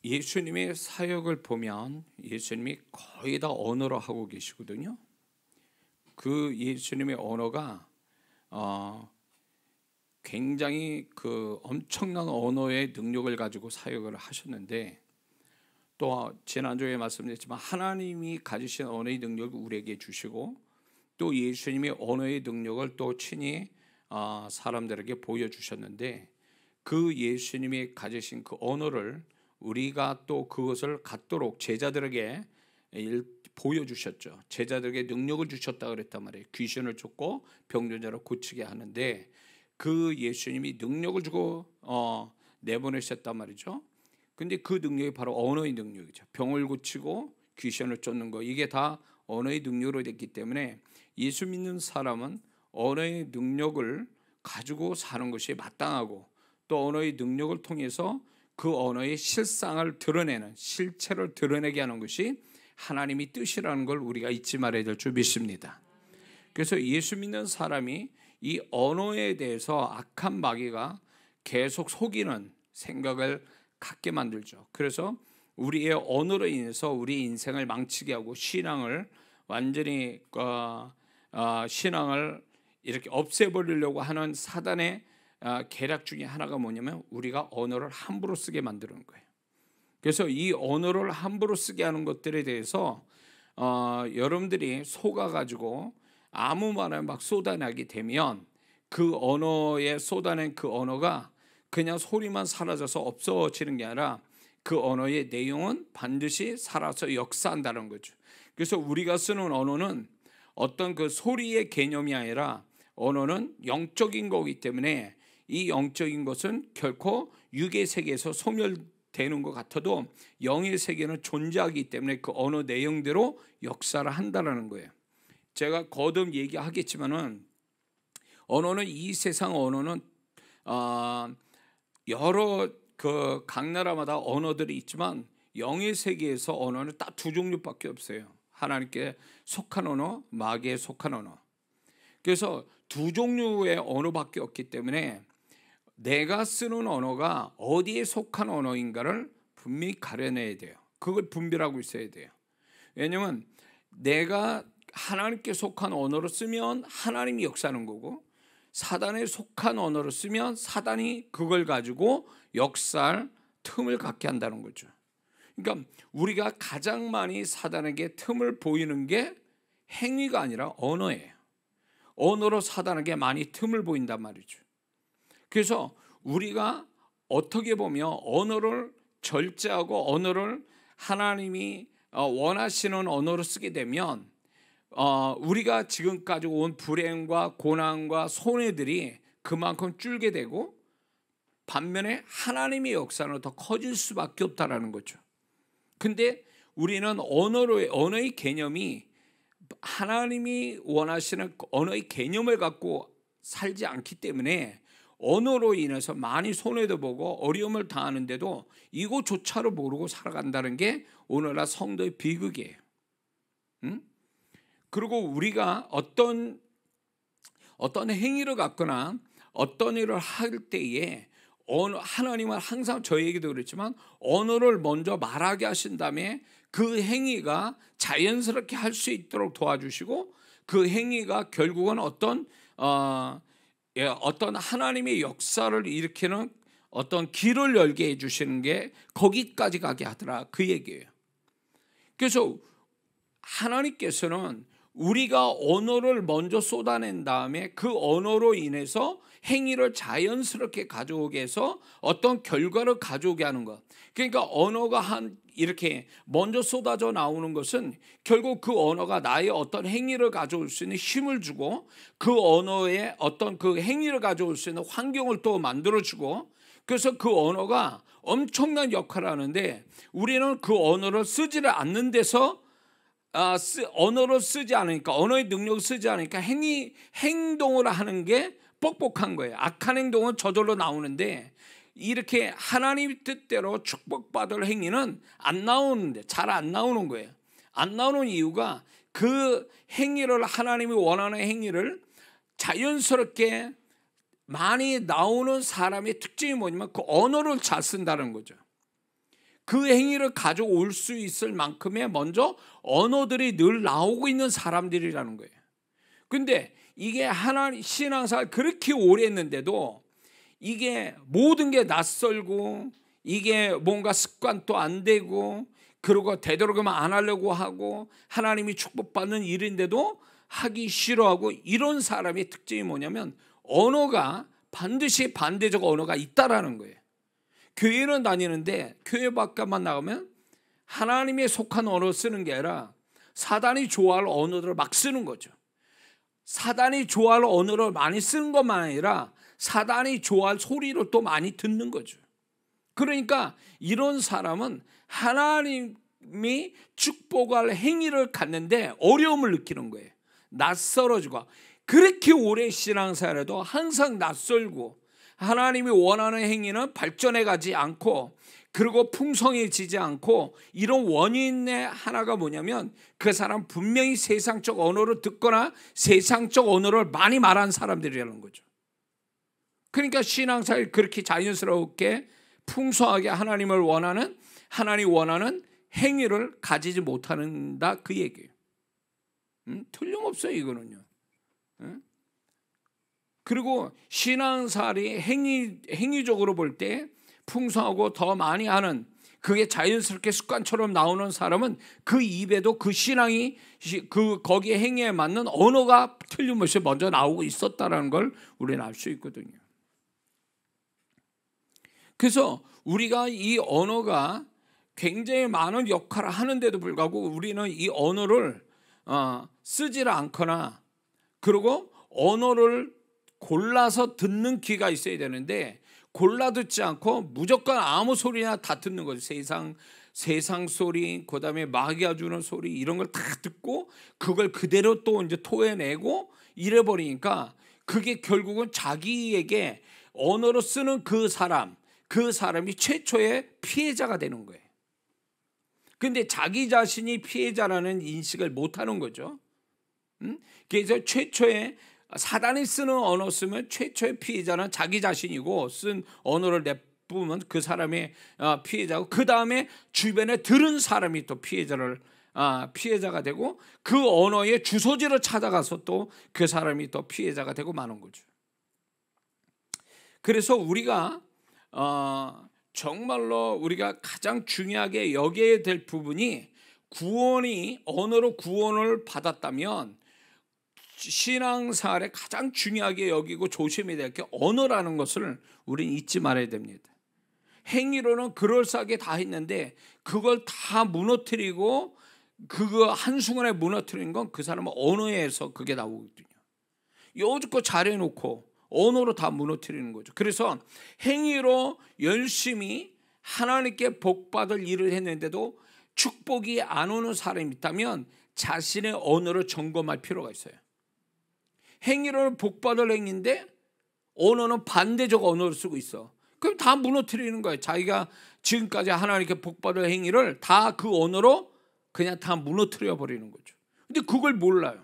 예수님의 사역을 보면 예수님이 거의 다 언어로 하고 계시거든요. 그 예수님의 언어가 굉장히 그 엄청난 언어의 능력을 가지고 사역을 하셨는데, 또 지난주에 말씀드렸지만 하나님이 가지신 언어의 능력을 우리에게 주시고, 또 예수님의 언어의 능력을 또 친히 사람들에게 보여주셨는데, 그 예수님이 가지신 그 언어를 우리가 또 그것을 갖도록 제자들에게 보여주셨죠. 제자들에게 능력을 주셨다 그랬단 말이에요. 귀신을 쫓고 병든 자를 고치게 하는데, 그 예수님이 능력을 주고 내보내셨단 말이죠. 근데 그 능력이 바로 언어의 능력이죠. 병을 고치고 귀신을 쫓는 거, 이게 다 언어의 능력으로 됐기 때문에 예수 믿는 사람은 언어의 능력을 가지고 사는 것이 마땅하고, 또 언어의 능력을 통해서 그 언어의 실상을 드러내는, 실체를 드러내게 하는 것이 하나님의 뜻이라는 걸 우리가 잊지 말아야 될 줄 믿습니다. 그래서 예수 믿는 사람이 이 언어에 대해서 악한 마귀가 계속 속이는 생각을 갖게 만들죠. 그래서 우리의 언어로 인해서 우리 인생을 망치게 하고 신앙을 완전히 신앙을 이렇게 없애버리려고 하는 사단의 계략 중에 하나가 뭐냐면, 우리가 언어를 함부로 쓰게 만드는 거예요. 그래서 이 언어를 함부로 쓰게 하는 것들에 대해서 여러분들이 속아가지고 아무 말을 막 쏟아내게 되면, 그 언어에 쏟아낸 그 언어가 그냥 소리만 사라져서 없어지는 게 아니라 그 언어의 내용은 반드시 살아서 역사한다는 거죠. 그래서 우리가 쓰는 언어는 어떤 그 소리의 개념이 아니라 언어는 영적인 거기 때문에, 이 영적인 것은 결코 육의 세계에서 소멸되는 것 같아도 영의 세계는 존재하기 때문에 그 언어 내용대로 역사를 한다는 거예요. 제가 거듭 얘기하겠지만은, 언어는, 이 세상 언어는 여러 각 나라마다 언어들이 있지만, 영의 세계에서 언어는 딱 두 종류밖에 없어요. 하나님께 속한 언어, 마귀에 속한 언어. 그래서 두 종류의 언어밖에 없기 때문에 내가 쓰는 언어가 어디에 속한 언어인가를 분명히 가려내야 돼요. 그걸 분별하고 있어야 돼요. 왜냐하면 내가 하나님께 속한 언어로 쓰면 하나님이 역사하는 거고, 사단에 속한 언어로 쓰면 사단이 그걸 가지고 역사할 틈을 갖게 한다는 거죠. 그러니까 우리가 가장 많이 사단에게 틈을 보이는 게 행위가 아니라 언어예요. 언어로 사단에게 많이 틈을 보인단 말이죠. 그래서 우리가 어떻게 보면 언어를 절제하고 언어를 하나님이 원하시는 언어로 쓰게 되면 우리가 지금까지 온 불행과 고난과 손해들이 그만큼 줄게 되고, 반면에 하나님의 역사는 더 커질 수밖에 없다라는 거죠. 근데 우리는 언어의 개념이 하나님이 원하시는 언어의 개념을 갖고 살지 않기 때문에 언어로 인해서 많이 손해도 보고 어려움을 당하는데도 이것조차도 모르고 살아간다는 게 오늘날 성도의 비극이에요. 그리고 우리가 어떤 행위를 갖거나 어떤 일을 할 때에 하나님은 항상 저에게도 그랬지만 언어를 먼저 말하게 하신 다음에 그 행위가 자연스럽게 할 수 있도록 도와주시고, 그 행위가 결국은 어떤 하나님의 역사를 일으키는 어떤 길을 열게 해주시는 게 거기까지 가게 하더라, 그 얘기예요. 그래서 하나님께서는 우리가 언어를 먼저 쏟아낸 다음에 그 언어로 인해서 행위를 자연스럽게 가져오게 해서 어떤 결과를 가져오게 하는 것. 그러니까 언어가 이렇게 먼저 쏟아져 나오는 것은 결국 그 언어가 나의 어떤 행위를 가져올 수 있는 힘을 주고, 그 언어에 어떤 그 행위를 가져올 수 있는 환경을 또 만들어주고, 그래서 그 언어가 엄청난 역할을 하는데, 우리는 그 언어를 쓰지를 않는 데서 언어를 쓰지 않으니까, 언어의 능력을 쓰지 않으니까 행동을 하는 게 뻑뻑한 거예요. 악한 행동은 저절로 나오는데, 이렇게 하나님의 뜻대로 축복받을 행위는 안 나오는데, 잘 안 나오는 거예요. 안 나오는 이유가 그 행위를, 하나님이 원하는 행위를 자연스럽게 많이 나오는 사람의 특징이 뭐냐면 그 언어를 잘 쓴다는 거죠. 그 행위를 가져올 수 있을 만큼의 먼저 언어들이 늘 나오고 있는 사람들이라는 거예요. 근데 이게 하나님 신앙생활 그렇게 오래 했는데도 이게 모든 게 낯설고 이게 뭔가 습관도 안 되고 그러고 되도록이면 안 하려고 하고 하나님이 축복받는 일인데도 하기 싫어하고 이런 사람의 특징이 뭐냐면 언어가 반드시 반대적 언어가 있다라는 거예요. 교회는 다니는데 교회 밖에만 나가면 하나님에 속한 언어 쓰는 게 아니라 사단이 좋아할 언어들을 막 쓰는 거죠. 사단이 좋아할 언어를 많이 쓰는 것만 아니라 사단이 좋아할 소리를 또 많이 듣는 거죠. 그러니까 이런 사람은 하나님이 축복할 행위를 갖는데 어려움을 느끼는 거예요. 낯설어지고 그렇게 오래 신앙생활해도 항상 낯설고 하나님이 원하는 행위는 발전해 가지 않고 그리고 풍성해지지 않고 이런 원인의 하나가 뭐냐면 그 사람 분명히 세상적 언어를 듣거나 세상적 언어를 많이 말하는 사람들이라는 거죠. 그러니까 신앙생활 그렇게 자연스럽게 풍성하게 하나님을 원하는 하나님 원하는 행위를 가지지 못한다 그 얘기예요. 틀림없어요 이거는요. 그리고 신앙생활이 행위적으로 볼 때 풍성하고 더 많이 하는 그게 자연스럽게 습관처럼 나오는 사람은 그 입에도 그 신앙이 그 거기에 행위에 맞는 언어가 틀림없이 먼저 나오고 있었다라는 걸 우리는 알 수 있거든요. 그래서 우리가 이 언어가 굉장히 많은 역할을 하는데도 불구하고 우리는 이 언어를 쓰지를 않거나 그리고 언어를 골라서 듣는 귀가 있어야 되는데 골라 듣지 않고 무조건 아무 소리나 다 듣는 거죠. 세상 소리, 그다음에 마귀가 주는 소리 이런 걸 다 듣고 그걸 그대로 또 이제 토해내고 이래 버리니까 그게 결국은 자기에게 언어로 쓰는 그 사람이 최초의 피해자가 되는 거예요. 근데 자기 자신이 피해자라는 인식을 못 하는 거죠. 그래서 최초의 사단이 쓰는 언어 쓰면 최초의 피해자는 자기 자신이고 쓴 언어를 내뿜으면 그 사람의 피해자고 그 다음에 주변에 들은 사람이 또 피해자가 되고 그 언어의 주소지를 찾아가서 또 그 사람이 또 피해자가 되고 마는 거죠. 그래서 우리가 정말로 우리가 가장 중요하게 여겨야 될 부분이 언어로 구원을 받았다면 신앙생활에 가장 중요하게 여기고 조심해야 될 게 언어라는 것을 우리는 잊지 말아야 됩니다. 행위로는 그럴싸하게 다 했는데 그걸 다 무너뜨리고 그거 한순간에 무너뜨리는 건 그 사람은 언어에서 그게 나오거든요. 여지껏 잘해놓고 언어로 다 무너뜨리는 거죠. 그래서 행위로 열심히 하나님께 복받을 일을 했는데도 축복이 안 오는 사람이 있다면 자신의 언어를 점검할 필요가 있어요. 행위로는 복받을 행위인데 언어는 반대적 언어를 쓰고 있어. 그럼 다 무너뜨리는 거예요. 자기가 지금까지 하나님께 복받을 행위를 다 그 언어로 그냥 다 무너뜨려 버리는 거죠. 근데 그걸 몰라요.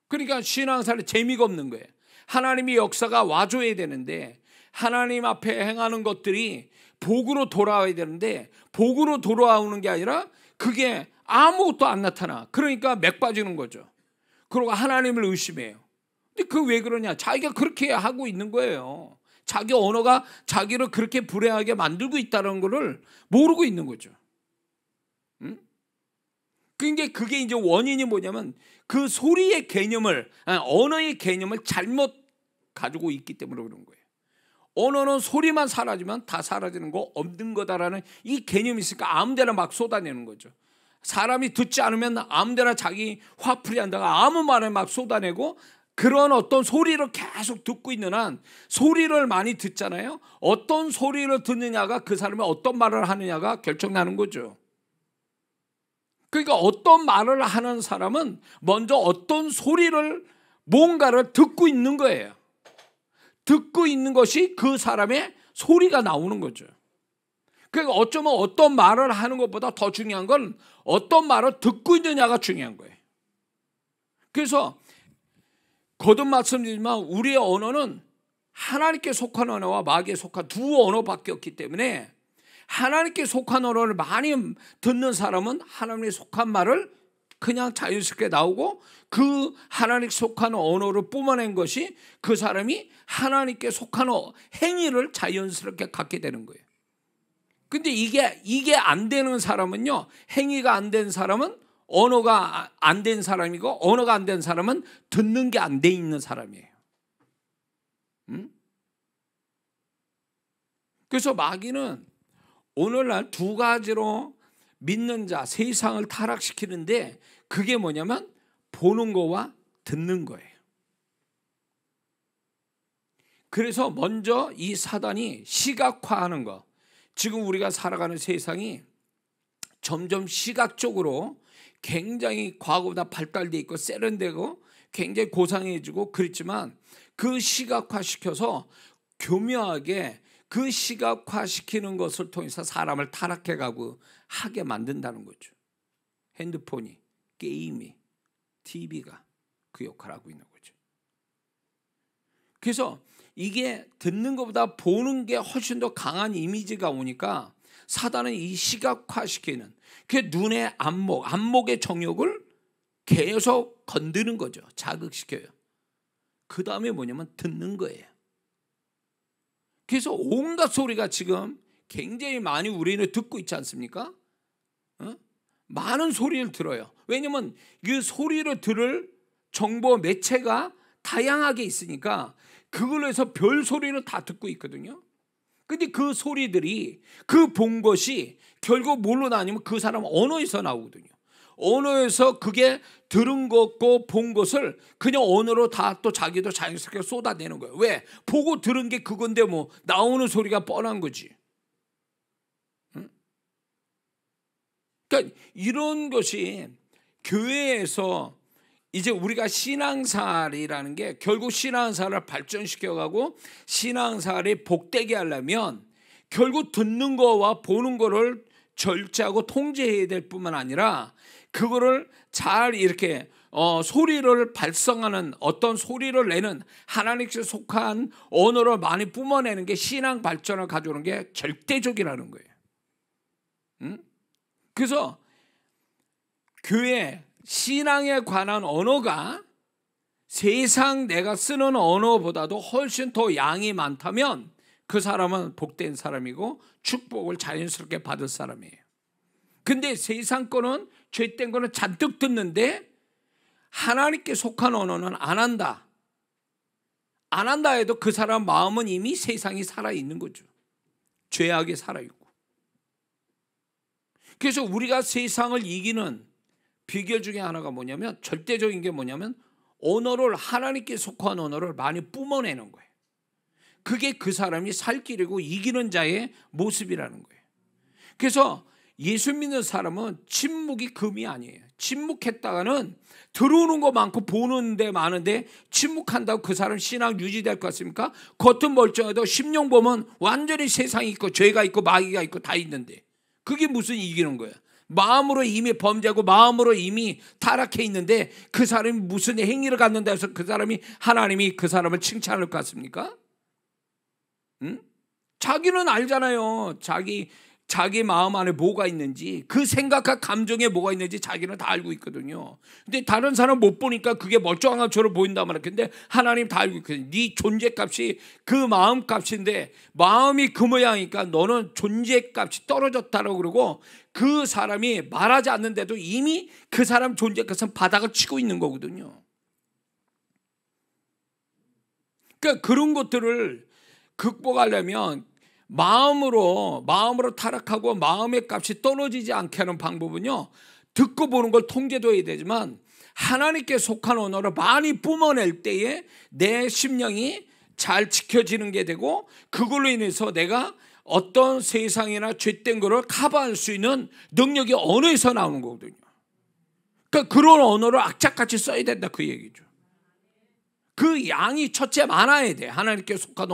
그러니까 신앙생활에 재미가 없는 거예요. 하나님의 역사가 와줘야 되는데 하나님 앞에 행하는 것들이 복으로 돌아와야 되는데 복으로 돌아오는 게 아니라 그게 아무것도 안 나타나. 그러니까 맥 빠지는 거죠. 그리고 하나님을 의심해요. 근데 그 왜 그러냐? 자기가 그렇게 하고 있는 거예요. 자기 언어가 자기를 그렇게 불행하게 만들고 있다는 것을 모르고 있는 거죠. 그러니까 그게 이제 원인이 뭐냐면 그 소리의 개념을 언어의 개념을 잘못 가지고 있기 때문에 그런 거예요. 언어는 소리만 사라지면 다 사라지는 거 없는 거다라는 이 개념이 있으니까 아무데나 막 쏟아내는 거죠. 사람이 듣지 않으면 아무데나 자기 화풀이 한다가 아무 말을 막 쏟아내고 그런 어떤 소리를 계속 듣고 있는 한 소리를 많이 듣잖아요. 어떤 소리를 듣느냐가 그 사람이 어떤 말을 하느냐가 결정나는 거죠. 그러니까 어떤 말을 하는 사람은 먼저 어떤 소리를 뭔가를 듣고 있는 거예요. 듣고 있는 것이 그 사람의 소리가 나오는 거죠. 그러니까 어쩌면 어떤 말을 하는 것보다 더 중요한 건 어떤 말을 듣고 있느냐가 중요한 거예요. 그래서 거듭 말씀드리지만 우리의 언어는 하나님께 속한 언어와 마귀에 속한 두 언어밖에 없기 때문에 하나님께 속한 언어를 많이 듣는 사람은 하나님께 속한 말을 그냥 자연스럽게 나오고, 그 하나님께 속한 언어를 뿜어낸 것이 그 사람이 하나님께 속한 행위를 자연스럽게 갖게 되는 거예요. 근데 이게 안 되는 사람은요, 행위가 안 된 사람은 언어가 안 된 사람이고, 언어가 안 된 사람은 듣는 게 안 돼 있는 사람이에요. 그래서 마귀는 오늘날 두 가지로 믿는 자, 세상을 타락시키는데, 그게 뭐냐면 보는 거와 듣는 거예요. 그래서 먼저 이 사단이 시각화하는 거, 지금 우리가 살아가는 세상이 점점 시각적으로 굉장히 과거보다 발달되어 있고 세련되고 굉장히 고상해지고 그렇지만, 그 시각화시켜서 교묘하게 그 시각화시키는 것을 통해서 사람을 타락해가고 하게 만든다는 거죠. 핸드폰이, 게임이, TV가 그 역할을 하고 있는 거죠. 그래서 이게 듣는 것보다 보는 게 훨씬 더 강한 이미지가 오니까 사단은 이 시각화시키는, 그 눈의 안목의 정욕을 계속 건드는 거죠. 자극시켜요. 그 다음에 뭐냐면 듣는 거예요. 그래서 온갖 소리가 지금 굉장히 많이 우리는 듣고 있지 않습니까? 많은 소리를 들어요. 왜냐하면 그 소리를 들을 정보 매체가 다양하게 있으니까 그걸로 해서 별 소리를 다 듣고 있거든요. 근데 그 소리들이, 그 본 것이 결국 뭘로 나뉘면 그 사람 언어에서 나오거든요. 언어에서 그게 들은 것고 본 것을 그냥 언어로 다 또 자기도 자연스럽게 쏟아내는 거예요. 왜? 보고 들은 게 그건데 뭐 나오는 소리가 뻔한 거지. 그러니까 이런 것이 교회에서 이제 우리가 신앙생활이라는 게 결국 신앙생활을 발전시켜가고 신앙생활이 복되게 하려면 결국 듣는 거와 보는 거를 절제하고 통제해야 될 뿐만 아니라 그거를 잘 이렇게 소리를 발성하는, 어떤 소리를 내는 하나님께 속한 언어를 많이 뿜어내는 게 신앙 발전을 가져오는 게 절대적이라는 거예요. 그래서 교회 신앙에 관한 언어가 세상 내가 쓰는 언어보다도 훨씬 더 양이 많다면 그 사람은 복된 사람이고 축복을 자연스럽게 받을 사람이에요. 근데 세상 거는, 죄된 거는 잔뜩 듣는데 하나님께 속한 언어는 안 한다. 안 한다 해도 그 사람 마음은 이미 세상이 살아있는 거죠. 죄악에 살아있고. 그래서 우리가 세상을 이기는 비결 중에 하나가 뭐냐면, 절대적인 게 뭐냐면 언어를, 하나님께 속한 언어를 많이 뿜어내는 거예요. 그게 그 사람이 살 길이고 이기는 자의 모습이라는 거예요. 그래서 예수 믿는 사람은 침묵이 금이 아니에요. 침묵했다가는 들어오는 거 많고 보는 데 많은데 침묵한다고 그 사람 신앙 유지될 것 같습니까? 겉은 멀쩡해도 심령 보면 완전히 세상이 있고 죄가 있고 마귀가 있고 다 있는데 그게 무슨 이기는 거야? 마음으로 이미 범죄하고 마음으로 이미 타락해 있는데 그 사람이 무슨 행위를 갖는다 해서 그 사람이, 하나님이 그 사람을 칭찬할 것 같습니까? 자기는 알잖아요. 자기 마음 안에 뭐가 있는지, 그 생각과 감정에 뭐가 있는지 자기는 다 알고 있거든요. 근데 다른 사람 못 보니까 그게 멀쩡한 것처럼 보인단 말이야. 근데 하나님 다 알고 있거든요. 네 존재값이 그 마음값인데 마음이 그 모양이니까 너는 존재값이 떨어졌다고 그러고, 그 사람이 말하지 않는데도 이미 그 사람 존재값은 바닥을 치고 있는 거거든요. 그러니까 그런 것들을 극복하려면 마음으로 타락하고 마음의 값이 떨어지지 않게 하는 방법은요, 듣고 보는 걸 통제해야 되지만 하나님께 속한 언어를 많이 뿜어낼 때에 내 심령이 잘 지켜지는 게 되고, 그걸로 인해서 내가 어떤 세상이나 죄된 거를 커버할 수 있는 능력이 언어에서 나오는 거거든요. 그러니까 그런 언어를 악착같이 써야 된다, 그 얘기죠. 그 양이 첫째 많아야 돼. 하나님께 속한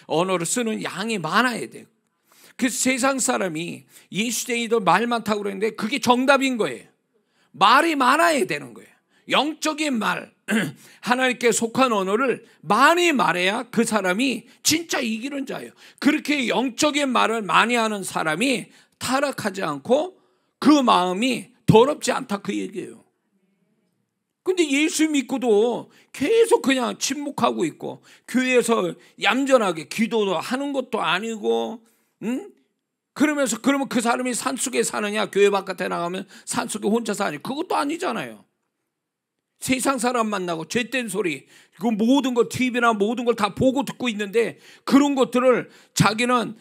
언어를 쓰는 양이 많아야 돼. 그래서 세상 사람이 예수쟁이도 말 많다고 그러는데 그게 정답인 거예요. 말이 많아야 되는 거예요. 영적인 말, 하나님께 속한 언어를 많이 말해야 그 사람이 진짜 이기는 자예요. 그렇게 영적인 말을 많이 하는 사람이 타락하지 않고 그 마음이 더럽지 않다, 그 얘기예요. 근데 예수 믿고도 계속 그냥 침묵하고 있고, 교회에서 얌전하게 기도도 하는 것도 아니고, 그러면서 그러면 그 사람이 산속에 사느냐, 교회 바깥에 나가면 산속에 혼자 사느냐, 그것도 아니잖아요. 세상 사람 만나고 죄된 소리, 그 모든 걸 TV나 모든 걸 다 보고 듣고 있는데, 그런 것들을 자기는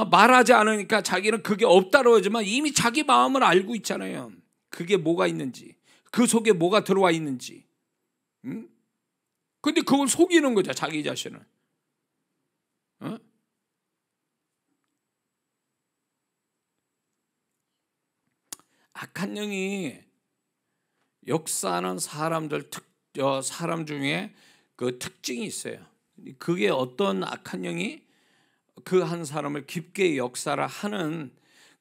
말하지 않으니까 자기는 그게 없다고 하지만 이미 자기 마음을 알고 있잖아요. 그게 뭐가 있는지, 그 속에 뭐가 들어와 있는지. 근데 그걸 속이는 거죠, 자기 자신을. 악한 영이 역사하는 사람 중에 그 특징이 있어요. 그게 어떤 악한 영이 그 한 사람을 깊게 역사를 하는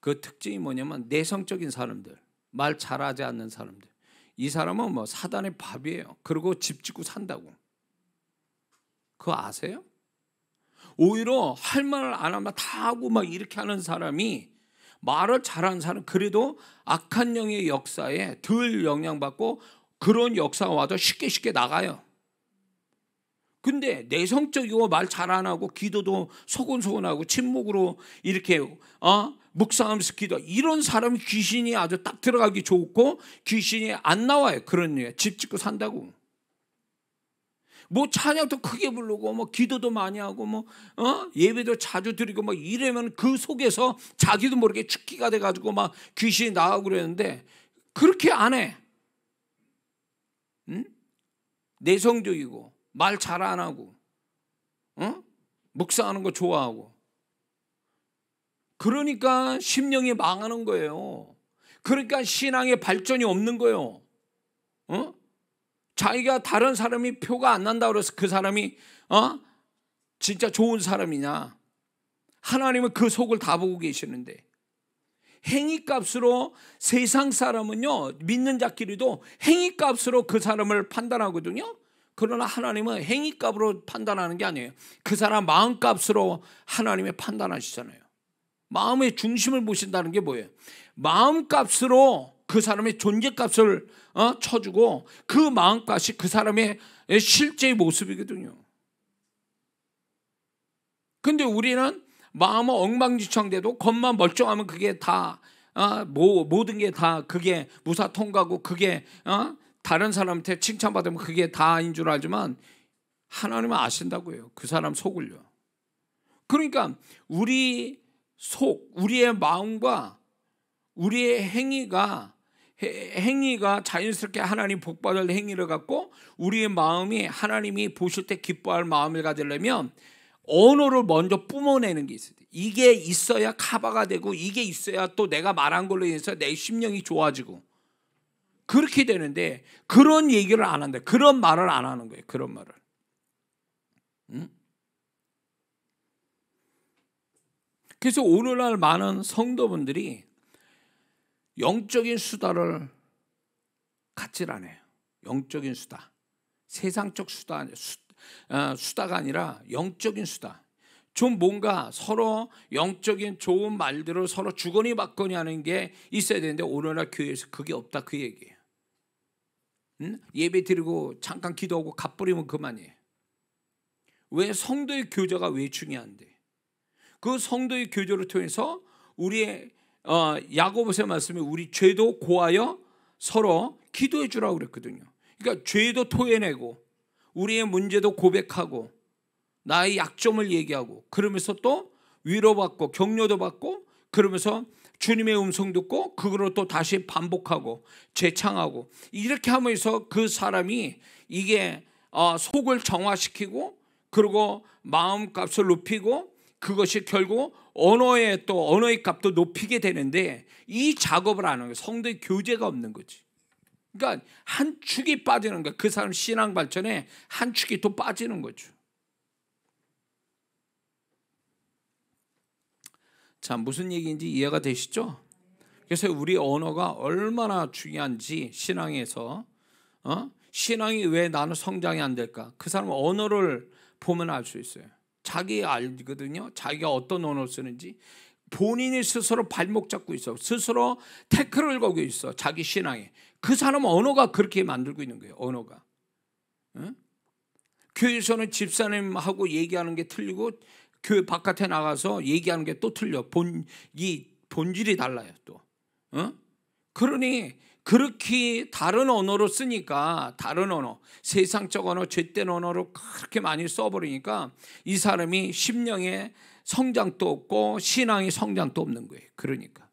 그 특징이 뭐냐면, 내성적인 사람들, 말 잘하지 않는 사람들. 이 사람은 뭐 사단의 밥이에요. 그리고 집 짓고 산다고. 그거 아세요? 오히려 할 말 안 하면 다 하고 막 이렇게 하는 사람이, 말을 잘하는 사람, 그래도 악한 영의 역사에 덜 영향받고 그런 역사가 와도 쉽게 나가요. 근데 내성적이고 말 잘 안 하고 기도도 소곤소곤하고 침묵으로 이렇게 묵상하면서 기도, 이런 사람이 귀신이 아주 딱 들어가기 좋고 귀신이 안 나와요. 그런 일, 집 짓고 산다고. 뭐 찬양도 크게 부르고 뭐 기도도 많이 하고 뭐 예배도 자주 드리고 막 이러면 그 속에서 자기도 모르게 죽기가 돼가지고 막 귀신이 나가고 그러는데, 그렇게 안 해. 내성적이고 말 잘 안 하고 묵상하는 거 좋아하고, 그러니까 심령이 망하는 거예요. 그러니까 신앙의 발전이 없는 거예요. 자기가 다른 사람이 표가 안 난다고 그래서 그 사람이 진짜 좋은 사람이냐? 하나님은 그 속을 다 보고 계시는데, 행위값으로 세상 사람은요, 믿는 자끼리도 행위값으로 그 사람을 판단하거든요. 그러나 하나님은 행위값으로 판단하는 게 아니에요. 그 사람 마음값으로 하나님이 판단하시잖아요. 마음의 중심을 보신다는 게 뭐예요? 마음값으로 그 사람의 존재값을 쳐주고, 그 마음값이 그 사람의 실제의 모습이거든요. 근데 우리는 마음은 엉망진창돼도 겉만 멀쩡하면 그게 다 모든 게 다 그게 무사 통과고, 그게 다른 사람한테 칭찬받으면 그게 다인 줄 알지만, 하나님은 아신다고요, 그 사람 속을요. 그러니까 우리 속, 우리의 마음과 우리의 행위가 자연스럽게 하나님 복받을 행위를 갖고, 우리의 마음이 하나님이 보실 때 기뻐할 마음을 가지려면 언어를 먼저 뿜어내는 게 있어요. 이게 있어야 커버가 되고, 이게 있어야 또 내가 말한 걸로 인해서 내 심령이 좋아지고, 그렇게 되는데 그런 얘기를 안 한다. 그런 말을 안 하는 거예요. 그런 말을. 그래서 오늘날 많은 성도분들이 영적인 수다를 갖질 않아요. 영적인 수다, 세상적 수다가 아니라 영적인 수다. 좀 뭔가 서로 영적인 좋은 말들을 서로 주거니 받거니 하는 게 있어야 되는데, 오늘날 교회에서 그게 없다, 그 얘기예요. 예배 드리고 잠깐 기도하고 갚버리면 그만이에요. 왜? 성도의 교제가 왜 중요한데? 그 성도의 교제를 통해서 우리의 야고보서의 말씀에 우리 죄도 고하여 서로 기도해 주라고 그랬거든요. 그러니까 죄도 토해내고 우리의 문제도 고백하고 나의 약점을 얘기하고, 그러면서 또 위로받고 격려도 받고, 그러면서 주님의 음성 듣고 그거로 또 다시 반복하고 재창하고, 이렇게 하면서 그 사람이 이게 속을 정화시키고, 그리고 마음값을 높이고, 그것이 결국 언어의 값도 높이게 되는데, 이 작업을 안 하는 거예요. 성도의 교제가 없는 거지. 그러니까 한 축이 빠지는 거야. 그 사람 신앙 발전에 한 축이 또 빠지는 거죠. 자, 무슨 얘기인지 이해가 되시죠? 그래서 우리 언어가 얼마나 중요한지 신앙에서 신앙이 왜 나는 성장이 안 될까? 그 사람은 언어를 보면 알 수 있어요. 자기 알거든요. 자기가 어떤 언어를 쓰는지. 본인이 스스로 발목 잡고 있어. 스스로 태클을 걸고 있어. 자기 신앙에. 그 사람은 언어가 그렇게 만들고 있는 거예요. 언어가. 응? 교회에서는 집사님하고 얘기하는 게 틀리고 교회 바깥에 나가서 얘기하는 게 또 틀려. 이 본질이 달라요. 또. 그러니 그렇게 다른 언어로 쓰니까, 다른 언어, 세상적 언어, 죄된 언어로 그렇게 많이 써버리니까 이 사람이 심령의 성장도 없고 신앙의 성장도 없는 거예요. 그러니까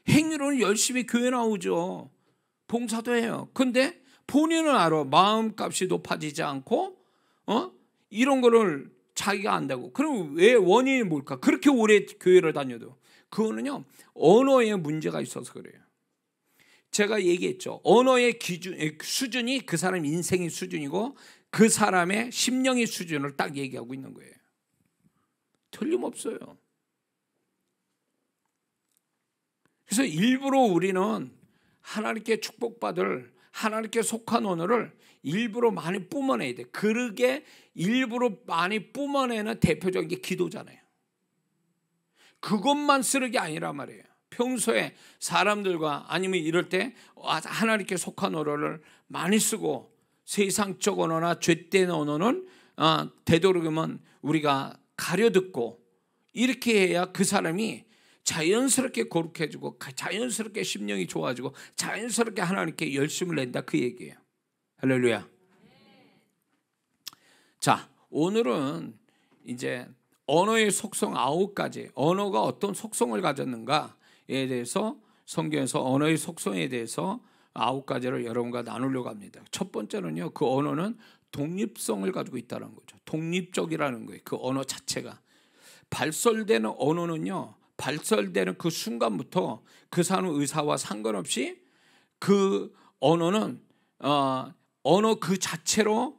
행위로는 열심히 교회 나오죠. 봉사도 해요. 근데 본인은 알아. 마음값이 높아지지 않고 이런 거를 자기가 안다고. 그럼 왜 원인이 뭘까? 그렇게 오래 교회를 다녀도. 그거는요, 언어에 문제가 있어서 그래요. 제가 얘기했죠. 언어의 수준이 그 사람 인생의 수준이고 그 사람의 심령의 수준을 딱 얘기하고 있는 거예요. 틀림없어요. 그래서 일부러 우리는 하나님께 축복받을, 하나님께 속한 언어를 일부러 많이 뿜어내야 돼. 그러게 일부러 많이 뿜어내는 대표적인 게 기도잖아요. 그것만 쓰는 게 아니란 말이에요. 평소에 사람들과 아니면 이럴 때 하나님께 속한 언어를 많이 쓰고, 세상적 언어나 죄된 언어는 되도록이면 우리가 가려듣고, 이렇게 해야 그 사람이 자연스럽게 거룩해지고 자연스럽게 심령이 좋아지고 자연스럽게 하나님께 열심을 낸다, 그 얘기예요. 할렐루야. 자, 오늘은 이제 언어의 속성 9가지, 언어가 어떤 속성을 가졌는가에 대해서 성경에서 언어의 속성에 대해서 9가지를 여러분과 나누려고 합니다. 첫 번째는요, 그 언어는 독립성을 가지고 있다는 거죠. 독립적이라는 거예요. 그 언어 자체가. 발설되는 언어는요, 발설되는 그 순간부터 그 사람 의사와 상관없이 그 언어는 언어 그 자체로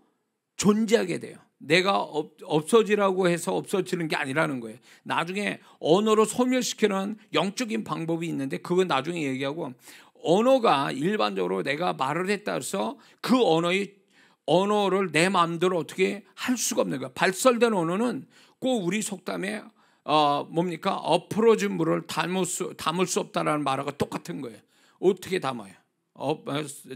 존재하게 돼요. 내가 없어지라고 해서 없어지는 게 아니라는 거예요. 나중에 언어로 소멸시키는 영적인 방법이 있는데 그건 나중에 얘기하고, 언어가 일반적으로 내가 말을 했다 해서 그 언어를 내 마음대로 어떻게 할 수가 없는 거야. 발설된 언어는 꼭 우리 속담에 뭡니까? 엎어진 물을 담을 수 없다라는 말하고 똑같은 거예요. 어떻게 담아요?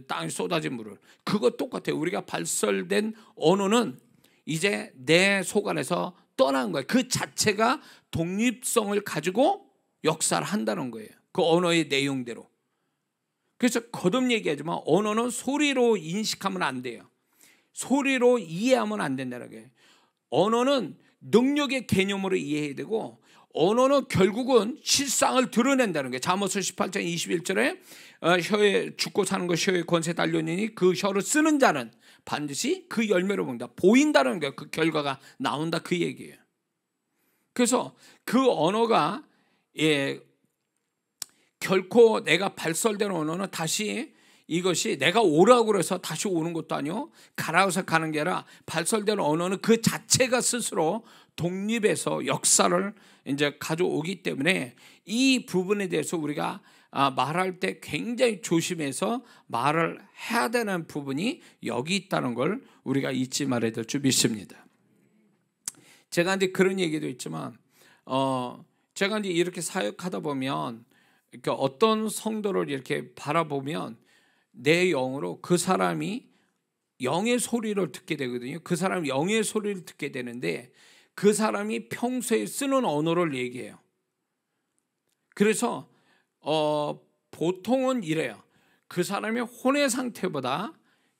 땅에 쏟아진 물을. 그거 똑같아요. 우리가 발설된 언어는 이제 내 속 안에서 떠난 거예요. 그 자체가 독립성을 가지고 역사를 한다는 거예요. 그 언어의 내용대로. 그래서 거듭 얘기하지만 언어는 소리로 인식하면 안 돼요. 소리로 이해하면 안 된다는 거예요. 언어는 능력의 개념으로 이해해야 되고, 언어는 결국은 실상을 드러낸다는 거예요. 잠언서 18장 21절에 혀에 죽고 사는 것 혀에 권세 달려있으니 그 혀를 쓰는 자는 반드시 그 열매로 먹는다. 보인다는 거예요. 그 결과가 나온다, 그 얘기예요. 그래서 그 언어가 결코 내가 발설된 언어는 다시 이것이 내가 오라고 해서 다시 오는 것도 아니고 가라서 가는 게 아니라, 발설된 언어는 그 자체가 스스로 독립해서 역사를 이제 가져오기 때문에 이 부분에 대해서 우리가 말할 때 굉장히 조심해서 말을 해야 되는 부분이 여기 있다는 걸 우리가 잊지 말아야 될 줄 믿습니다. 제가 이제 그런 얘기도 있지만, 제가 이제 이렇게 사역하다 보면, 그러니까 어떤 성도를 이렇게 바라보면 내 영으로 그 사람이 영의 소리를 듣게 되거든요. 그 사람이 영의 소리를 듣게 되는데 그 사람이 평소에 쓰는 언어를 얘기해요. 그래서 보통은 이래요. 그 사람의 혼의 상태보다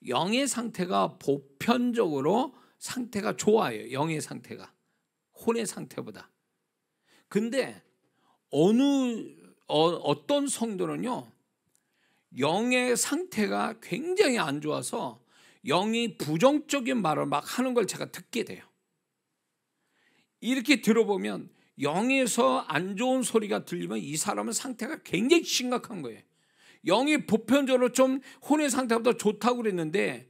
영의 상태가 보편적으로 상태가 좋아요. 영의 상태가 혼의 상태보다. 근데 어떤 성도는요, 영의 상태가 굉장히 안 좋아서 영이 부정적인 말을 막 하는 걸 제가 듣게 돼요. 이렇게 들어보면 영에서 안 좋은 소리가 들리면 이 사람은 상태가 굉장히 심각한 거예요. 영이 보편적으로 좀 혼의 상태보다 좋다고 그랬는데,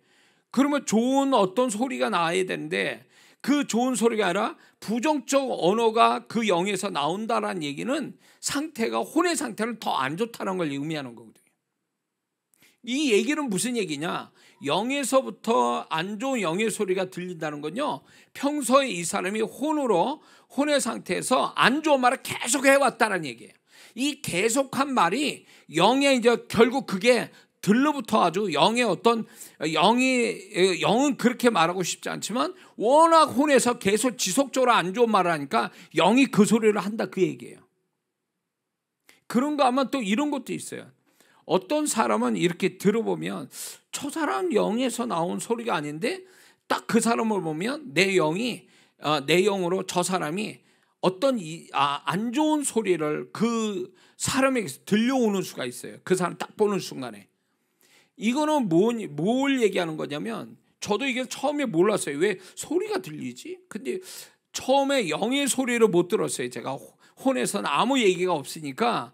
그러면 좋은 어떤 소리가 나와야 되는데 그 좋은 소리가 아니라 부정적 언어가 그 영에서 나온다라는 얘기는 상태가, 혼의 상태는 더 안 좋다는 걸 의미하는 거거든요. 이 얘기는 무슨 얘기냐? 영에서부터 안 좋은 영의 소리가 들린다는 건요, 평소에 이 사람이 혼의 상태에서 안 좋은 말을 계속 해왔다는 얘기예요. 이 계속한 말이 영에 이제 결국 그게 들러붙어 가지고 영은 그렇게 말하고 싶지 않지만 워낙 혼에서 계속 지속적으로 안 좋은 말을 하니까 영이 그 소리를 한다, 그 얘기예요. 그런가 하면 또 이런 것도 있어요. 어떤 사람은 이렇게 들어보면 저 사람 영에서 나온 소리가 아닌데 딱 그 사람을 보면 내 영으로 저 사람이 어떤 안 좋은 소리를 그 사람에게서 들려오는 수가 있어요. 그 사람 딱 보는 순간에. 이거는 뭘 얘기하는 거냐면, 저도 이게 처음에 몰랐어요. 왜 소리가 들리지? 근데 처음에 영의 소리를 못 들었어요. 제가 혼에서는 아무 얘기가 없으니까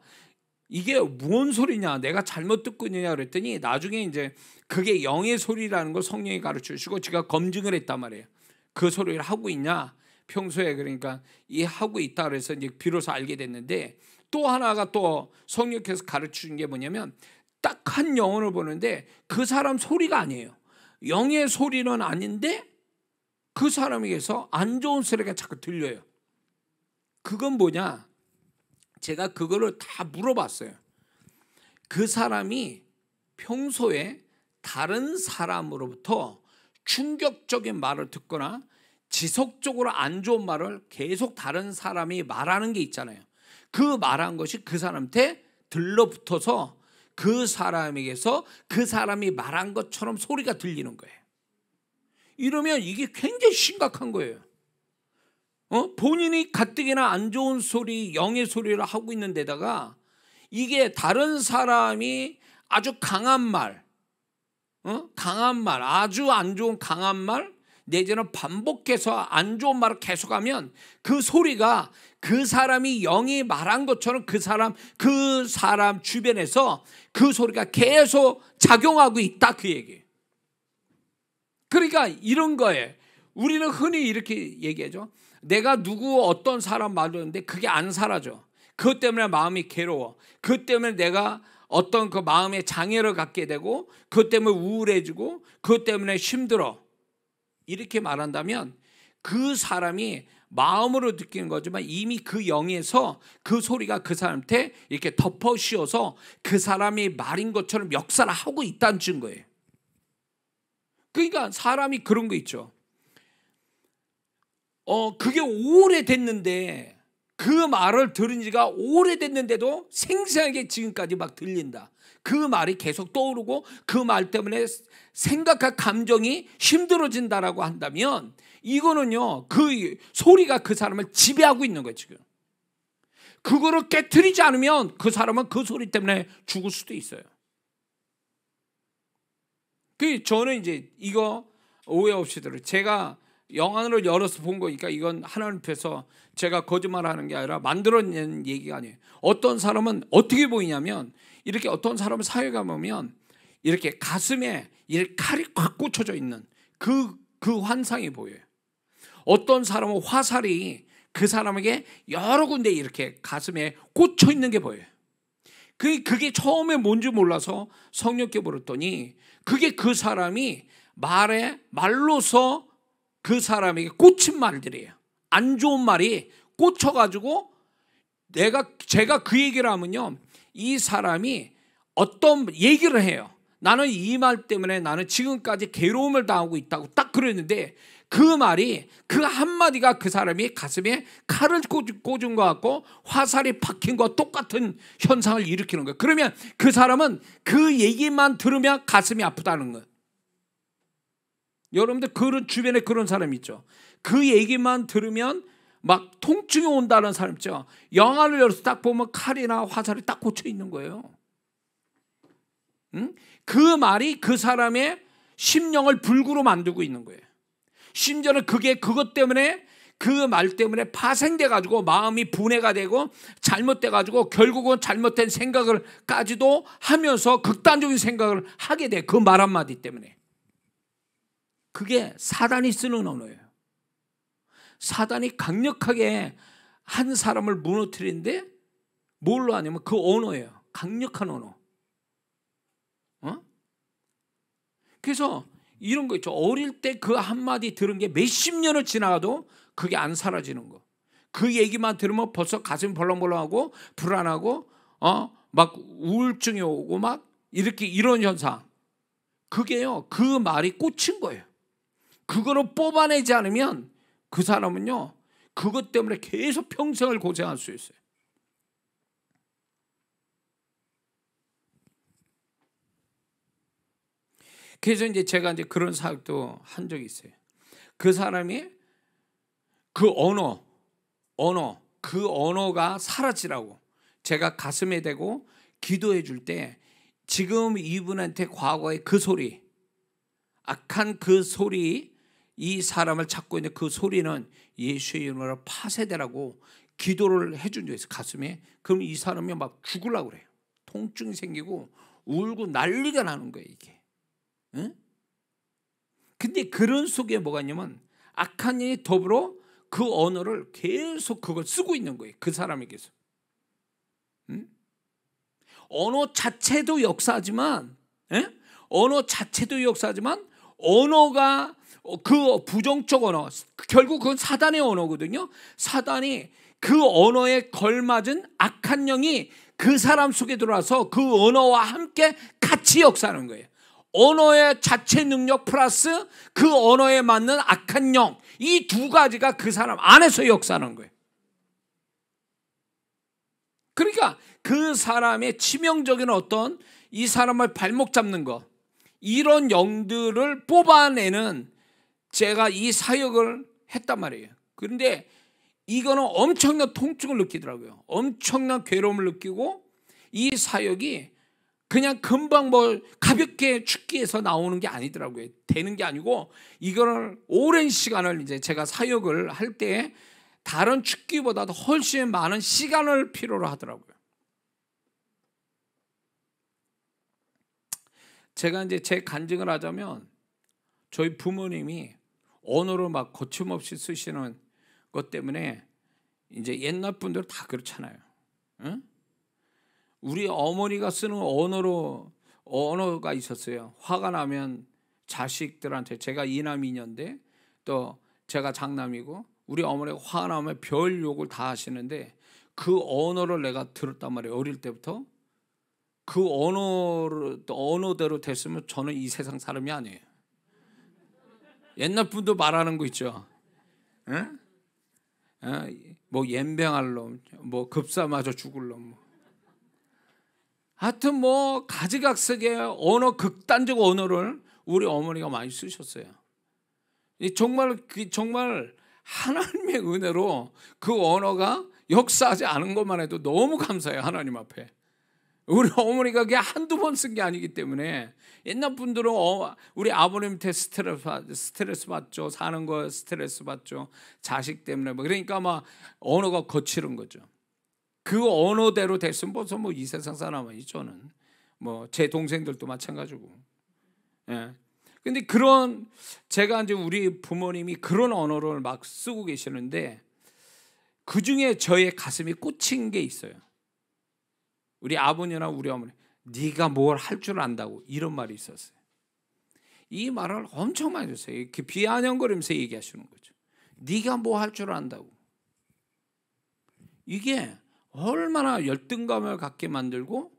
이게 무슨 소리냐, 내가 잘못 듣고 있느냐 그랬더니 나중에 이제 그게 영의 소리라는 걸 성령이 가르쳐 주시고 제가 검증을 했단 말이에요. 그 소리를 하고 있냐, 평소에. 그러니까 이 하고 있다 그래서 이제 비로소 알게 됐는데, 또 하나가 또 성령께서 가르쳐 준 게 뭐냐면, 딱 한 영혼을 보는데 그 사람 소리가 아니에요. 영의 소리는 아닌데 그 사람에게서 안 좋은 소리가 자꾸 들려요. 그건 뭐냐? 제가 그거를 다 물어봤어요. 그 사람이 평소에 다른 사람으로부터 충격적인 말을 듣거나 지속적으로 안 좋은 말을 계속 다른 사람이 말하는 게 있잖아요. 그 말한 것이 그 사람한테 들러붙어서 그 사람에게서 그 사람이 말한 것처럼 소리가 들리는 거예요. 이러면 이게 굉장히 심각한 거예요. 본인이 가뜩이나 안 좋은 소리, 영의 소리를 하고 있는 데다가 이게 다른 사람이 아주 강한 말, 아주 안 좋은 강한 말, 내지는 반복해서 안 좋은 말을 계속하면 그 소리가 그 사람이 영이 말한 것처럼 그 사람 주변에서 그 소리가 계속 작용하고 있다, 그 얘기예요. 그러니까 이런 거예요. 우리는 흔히 이렇게 얘기하죠. 내가 어떤 사람 말을 듣는데 그게 안 사라져. 그것 때문에 마음이 괴로워. 그것 때문에 내가 어떤 그 마음의 장애를 갖게 되고, 그것 때문에 우울해지고, 그것 때문에 힘들어. 이렇게 말한다면 그 사람이 마음으로 느끼는 거지만 이미 그 영에서 그 소리가 그 사람한테 이렇게 덮어 씌워서 그 사람이 말인 것처럼 역사를 하고 있다는 증거예요. 그러니까 사람이 그런 거 있죠. 그게 오래됐는데, 그 말을 들은 지가 오래됐는데도 생생하게 지금까지 막 들린다. 그 말이 계속 떠오르고 그 말 때문에 생각할 감정이 힘들어진다라고 한다면, 이거는요, 그 소리가 그 사람을 지배하고 있는 거예요, 지금. 그거를 깨트리지 않으면 그 사람은 그 소리 때문에 죽을 수도 있어요. 저는 이제 이거 오해 없이 들어요. 제가 영안을 열어서 본 거니까 이건 하나님 앞에서 제가 거짓말하는 게 아니라 만들어낸 얘기가 아니에요. 어떤 사람은 어떻게 보이냐면, 이렇게 어떤 사람은 사회 가보면 이렇게 가슴에 이렇게 칼이 꽉 꽂혀져 있는 그 환상이 보여요. 어떤 사람은 화살이 그 사람에게 여러 군데 이렇게 가슴에 꽂혀 있는 게 보여요. 그게 처음에 뭔지 몰라서 성령께 물었더니 그게 그 사람이 말로서 그 사람에게 꽂힌 말들이에요. 안 좋은 말이 꽂혀가지고 제가 그 얘기를 하면요, 이 사람이 어떤 얘기를 해요. 나는 이 말 때문에 나는 지금까지 괴로움을 당하고 있다고 딱 그랬는데, 그 말이, 그 한마디가 그 사람이 가슴에 칼을 꽂은 것 같고 화살이 박힌 것과 똑같은 현상을 일으키는 거예요. 그러면 그 사람은 그 얘기만 들으면 가슴이 아프다는 거예요. 여러분들 주변에 그런 사람 있죠. 그 얘기만 들으면 막 통증이 온다는 사람 있죠. 영화를 열어서 딱 보면 칼이나 화살이 딱 꽂혀 있는 거예요. 그 말이 그 사람의 심령을 불구로 만들고 있는 거예요. 심지어는 그것 때문에, 그 말 때문에 파생돼 가지고 마음이 분해가 되고 잘못돼 가지고 결국은 잘못된 생각을까지도 하면서 극단적인 생각을 하게 돼. 그 말 한마디 때문에. 그게 사단이 쓰는 언어예요. 사단이 강력하게 한 사람을 무너뜨리는데 뭘로 하냐면 그 언어예요. 강력한 언어. 그래서 이런 거 있죠. 어릴 때 그 한마디 들은 게 몇십 년을 지나가도 그게 안 사라지는 거. 그 얘기만 들으면 벌써 가슴이 벌렁벌렁하고 불안하고 막 우울증이 오고 막 이렇게 이런 현상. 그게요. 그 말이 꽂힌 거예요. 그거를 뽑아내지 않으면 그 사람은요. 그것 때문에 계속 평생을 고생할 수 있어요. 그래서 이제 제가 이제 그런 사역도 한 적이 있어요. 그 사람이 그 그 언어가 사라지라고 제가 가슴에 대고 기도해 줄 때 지금 이분한테 과거의 그 소리, 악한 그 소리, 이 사람을 찾고 있는 그 소리는 예수의 이름으로 파쇄되라고 기도를 해준 적이 있어요. 가슴에. 그럼 이 사람이 막 죽으려고 그래요. 통증이 생기고 울고 난리가 나는 거예요, 이게. 응? 근데 그런 속에 뭐가 있냐면 악한 영이 더불어 그 언어를 계속 그걸 쓰고 있는 거예요. 그 사람에게서. 응? 언어 자체도 역사지만, 언어 자체도 역사지만 언어가 그 부정적 언어, 결국 그건 사단의 언어거든요. 사단이 그 언어에 걸맞은 악한 영이 그 사람 속에 들어와서 그 언어와 함께 같이 역사하는 거예요. 언어의 자체 능력 플러스 그 언어에 맞는 악한 영, 이 두 가지가 그 사람 안에서 역사하는 거예요. 그러니까 그 사람의 치명적인 어떤 이 사람을 발목 잡는 거, 이런 영들을 뽑아내는 제가 이 사역을 했단 말이에요. 그런데 이거는 엄청난 통증을 느끼더라고요. 엄청난 괴로움을 느끼고 이 사역이 그냥 금방 뭐 가볍게 축기해서 나오는 게 아니더라고요. 되는 게 아니고 이거를 오랜 시간을 이제 제가 사역을 할 때 다른 축기보다도 훨씬 많은 시간을 필요로 하더라고요. 제가 이제 제 간증을 하자면 저희 부모님이 언어를 막 거침없이 쓰시는 것 때문에 이제 옛날 분들 다 그렇잖아요. 응? 우리 어머니가 쓰는 언어가 있었어요. 화가 나면 자식들한테, 제가 이남 이녀인데 또 제가 장남이고 우리 어머니가 화가 나면 별 욕을 다 하시는데 그 언어를 내가 들었단 말이에요. 어릴 때부터. 그 언어대로 됐으면 저는 이 세상 사람이 아니에요. 옛날 분도 말하는 거 있죠. 응? 뭐 옌병할 놈, 뭐 급사마저 죽을 놈, 뭐. 하여튼 뭐 가지각색의 언어, 극단적 언어를 우리 어머니가 많이 쓰셨어요. 정말 하나님의 은혜로 그 언어가 역사하지 않은 것만 해도 너무 감사해요. 하나님 앞에. 우리 어머니가 그게 한두 번 쓴 게 아니기 때문에 옛날 분들은 우리 아버님한테 스트레스 받죠. 사는 거 스트레스 받죠. 자식 때문에. 그러니까 막 언어가 거칠은 거죠. 그 언어대로 됐으면 벌써 뭐 이 세상 사람이 저는 뭐 제 동생들도 마찬가지고. 예. 근데 그런 제가 이제 우리 부모님이 그런 언어를 막 쓰고 계시는데 그 중에 저의 가슴이 꽂힌 게 있어요. 우리 아버님이나 우리 어머니, 네가 뭘 할 줄 안다고, 이런 말이 있었어요. 이 말을 엄청 많이 했어요. 이렇게 비아냥거리면서 얘기하시는 거죠. 네가 뭐 할 줄 안다고. 이게 얼마나 열등감을 갖게 만들고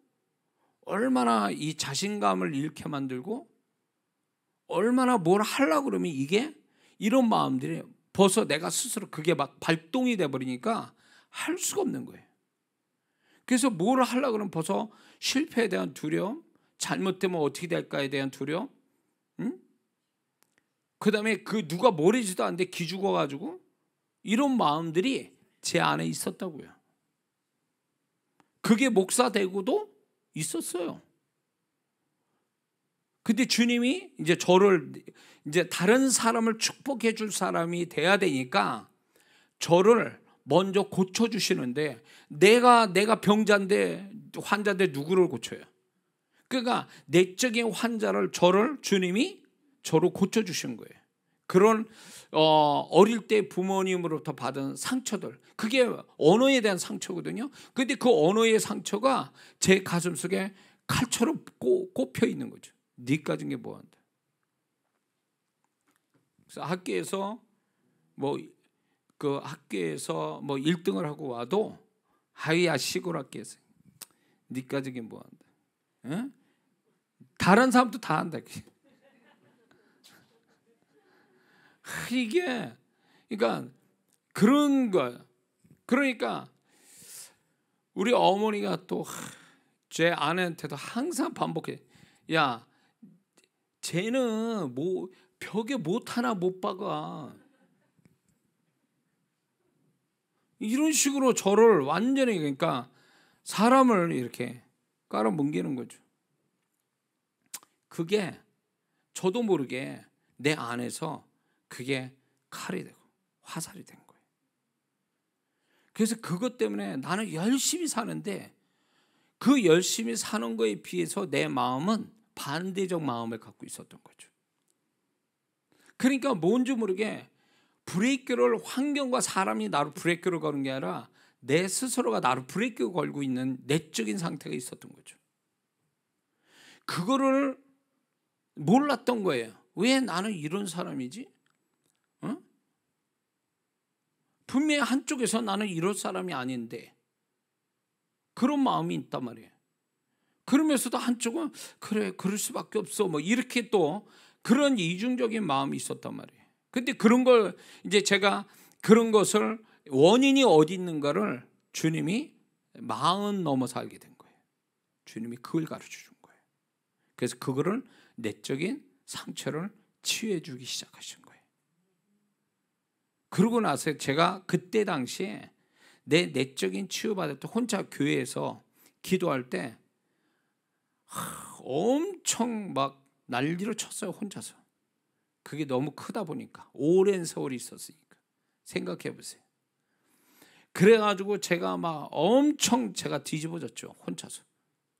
얼마나 이 자신감을 잃게 만들고 얼마나 뭘 하려고 그러면 이게 이런 마음들이 벌써 내가 스스로 그게 막 발동이 돼버리니까 할 수가 없는 거예요. 그래서 뭘 하려고 그러면 벌써 실패에 대한 두려움, 잘못되면 어떻게 될까에 대한 두려움, 그 다음에 그 누가 모르지도 않는데 기죽어가지고 이런 마음들이 제 안에 있었다고요. 그게 목사 되고도 있었어요. 근데 주님이 이제 저를 이제 다른 사람을 축복해 줄 사람이 돼야 되니까 저를 먼저 고쳐 주시는데 내가 병자인데 환자인데 누구를 고쳐요? 그러니까 내적인 환자를 저를 고쳐 주신 거예요. 그런 어릴 때 부모님으로부터 받은 상처들, 그게 언어에 대한 상처거든요. 근데 그 언어의 상처가 제 가슴속에 칼처럼 꼽혀 있는 거죠. 네 가진 게 뭐한다. 그래서 학교에서 뭐 1등을 하고 와도 하이야 시골 학교에서 니까 저게 뭐 한다. 응? 다른 사람도 다 한다. 이게 그러니까 그런 거야. 그러니까 우리 어머니가 또 제 아내한테도 항상 반복해. 야, 쟤는 뭐 벽에 못 하나 못 박아. 이런 식으로 저를 완전히 그러니까 사람을 이렇게 깔아뭉개는 거죠. 그게 저도 모르게 내 안에서 그게 칼이 되고 화살이 된 거예요. 그래서 그것 때문에 나는 열심히 사는데 그 열심히 사는 거에 비해서 내 마음은 반대적 마음을 갖고 있었던 거죠. 그러니까 뭔지 모르게 브레이크를 환경과 사람이 나로 브레이크를 거는 게 아니라 내 스스로가 나로 브레이크를 걸고 있는 내적인 상태가 있었던 거죠. 그거를 몰랐던 거예요. 왜 나는 이런 사람이지? 어? 분명히 한쪽에서 나는 이런 사람이 아닌데 그런 마음이 있단 말이에요. 그러면서도 한쪽은 그래 그럴 수밖에 없어 뭐 이렇게 또 그런 이중적인 마음이 있었단 말이에요. 근데 그런 걸 이제 제가 그런 것을 원인이 어디 있는가를 주님이 40 넘어서 알게 된 거예요. 주님이 그걸 가르쳐 준 거예요. 그래서 그거를 내적인 상처를 치유해 주기 시작하신 거예요. 그러고 나서 제가 그때 당시에 내 내적인 치유받을 때 혼자 교회에서 기도할 때 엄청 막 난리를 쳤어요. 혼자서. 그게 너무 크다 보니까 오랜 세월이 있었으니까 생각해 보세요. 그래가지고 제가 막 엄청 제가 뒤집어졌죠. 혼자서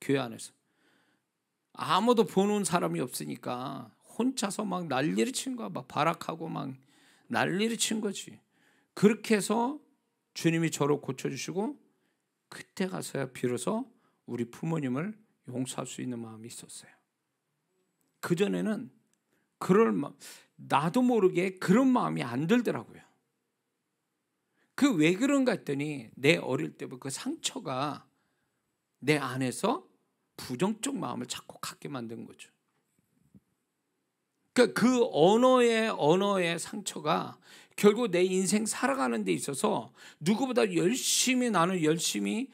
교회 안에서 아무도 보는 사람이 없으니까 혼자서 막 난리를 친 거야. 막 발악하고 막 난리를 친 거지. 그렇게 해서 주님이 저를 고쳐주시고 그때 가서야 비로소 우리 부모님을 용서할 수 있는 마음이 있었어요. 그전에는 나도 모르게 그런 마음이 안 들더라고요. 그 왜 그런가 했더니 내 어릴 때부터 그 상처가 내 안에서 부정적 마음을 자꾸 갖게 만든 거죠. 그러니까 그 언어의 상처가 결국 내 인생 살아가는 데 있어서 누구보다 나는 열심히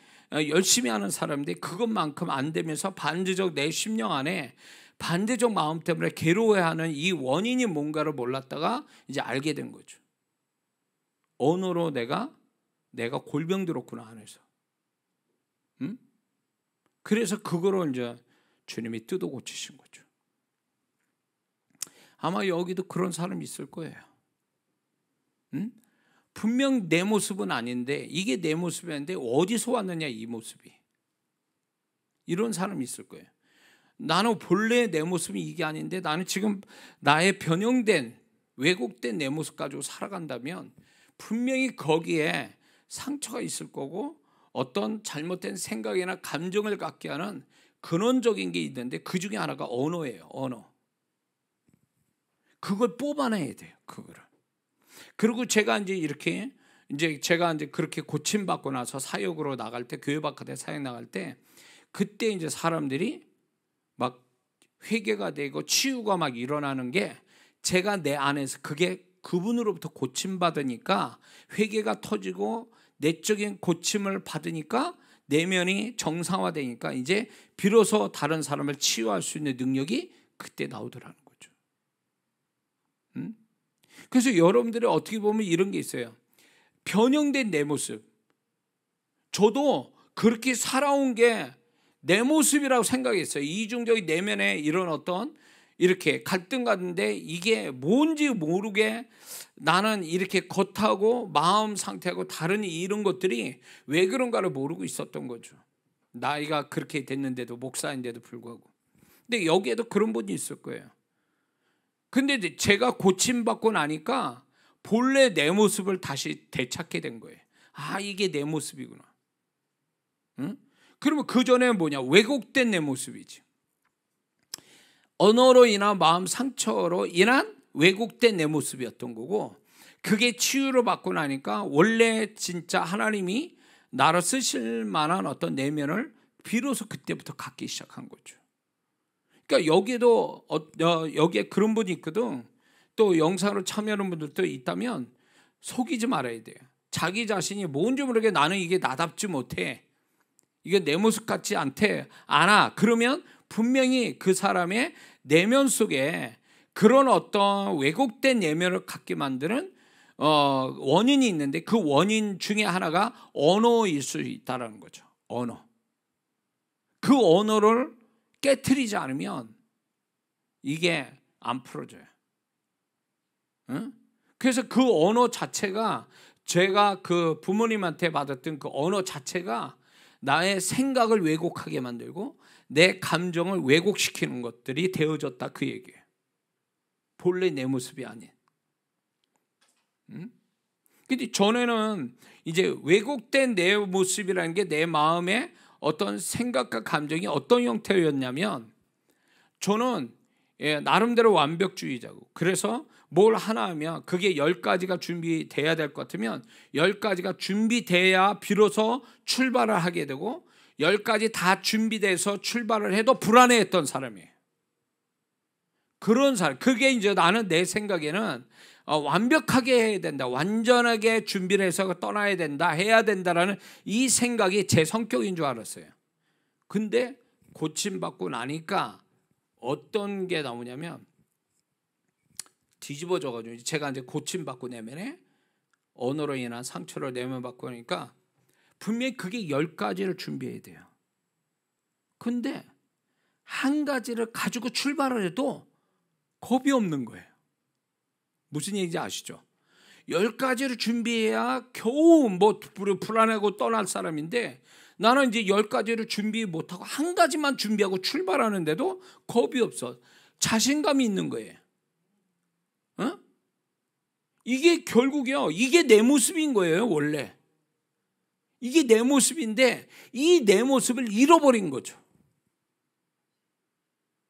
하는 사람인데 그것만큼 안 되면서 반대적 내 심령 안에 반대적 마음 때문에 괴로워하는 이 원인이 뭔가를 몰랐다가 이제 알게 된 거죠. 언어로 내가 골병 들었구나 안에서. 그래서 그거로 이제 주님이 뜯어 고치신 거죠. 아마 여기도 그런 사람이 있을 거예요. 분명 내 모습은 아닌데 이게 내 모습이었는데 어디서 왔느냐 이 모습이. 이런 사람이 있을 거예요. 나는 본래 내 모습이 이게 아닌데 나는 지금 나의 변형된 왜곡된 내 모습 가지고 살아간다면 분명히 거기에 상처가 있을 거고 어떤 잘못된 생각이나 감정을 갖게 하는 근원적인 게 있는데 그 중에 하나가 언어예요. 언어. 그걸 뽑아내야 돼요. 그거를. 그리고 제가 그렇게 고침받고 나서 사역으로 나갈 때 교회 바깥에 사역 나갈 때 그때 이제 사람들이 막 회개가 되고 치유가 막 일어나는 게 제가 내 안에서 그게 그분으로부터 고침받으니까 회개가 터지고 내적인 고침을 받으니까 내면이 정상화되니까 이제 비로소 다른 사람을 치유할 수 있는 능력이 그때 나오더라는 거죠. 그래서 여러분들이 어떻게 보면 이런 게 있어요. 변형된 내 모습. 저도 그렇게 살아온 게 내 모습이라고 생각했어요. 이중적인 내면에 이런 어떤 이렇게 갈등 같은데 이게 뭔지 모르게 나는 이렇게 겉하고 마음 상태하고 다른 이런 것들이 왜 그런가를 모르고 있었던 거죠. 나이가 그렇게 됐는데도 목사인데도 불구하고. 근데 여기에도 그런 분이 있을 거예요. 근데 제가 고침받고 나니까 본래 내 모습을 다시 되찾게 된 거예요. 아, 이게 내 모습이구나. 응? 그러면 그 전에 뭐냐? 왜곡된 내 모습이지. 언어로 인한 마음 상처로 인한 왜곡된 내 모습이었던 거고, 그게 치유를 받고 나니까 원래 진짜 하나님이 나를 쓰실 만한 어떤 내면을 비로소 그때부터 갖기 시작한 거죠. 그러니까 여기에도 여기에 그런 분이 있거든. 또 영상으로 참여하는 분들도 있다면 속이지 말아야 돼요. 자기 자신이 뭔지 모르게 나는 이게 나답지 못해, 이게 내 모습 같지 않아. 그러면 분명히 그 사람의 내면 속에 그런 어떤 왜곡된 내면을 갖게 만드는 원인이 있는데, 그 원인 중에 하나가 언어일 수 있다는 거죠. 언어. 그 언어를 깨트리지 않으면 이게 안 풀어져요. 응? 그래서 그 언어 자체가, 제가 그 부모님한테 받았던 그 언어 자체가 나의 생각을 왜곡하게 만들고 내 감정을 왜곡시키는 것들이 되어졌다, 그 얘기예요. 본래 내 모습이 아닌. 근데 전에는 이제 왜곡된 내 모습이라는 게 내 마음의 어떤 생각과 감정이 어떤 형태였냐면, 저는 나름대로 완벽주의자고, 그래서 뭘 하나 하면 그게 10가지가 준비돼야 될 것 같으면 10가지가 준비돼야 비로소 출발을 하게 되고, 10가지 다 준비돼서 출발을 해도 불안해했던 사람이에요. 그런 사람. 그게 이제 나는 내 생각에는 완벽하게 해야 된다, 완전하게 준비를 해서 떠나야 된다, 해야 된다라는 이 생각이 제 성격인 줄 알았어요. 근데 고침받고 나니까 어떤 게 나오냐면, 뒤집어져가지고 제가 이제 고침받고 내면에 언어로 인한 상처를 내면받고 하니까 분명히 그게 10가지를 준비해야 돼요. 근데 한 가지를 가지고 출발을 해도 겁이 없는 거예요. 무슨 얘기인지 아시죠? 10가지를 준비해야 겨우 뭐 불안하고 떠날 사람인데, 나는 이제 10가지를 준비 못하고 한 가지만 준비하고 출발하는데도 겁이 없어. 자신감이 있는 거예요. 어? 이게 결국이요, 이게 내 모습인 거예요. 원래 이게 내 모습인데 이 내 모습을 잃어버린 거죠.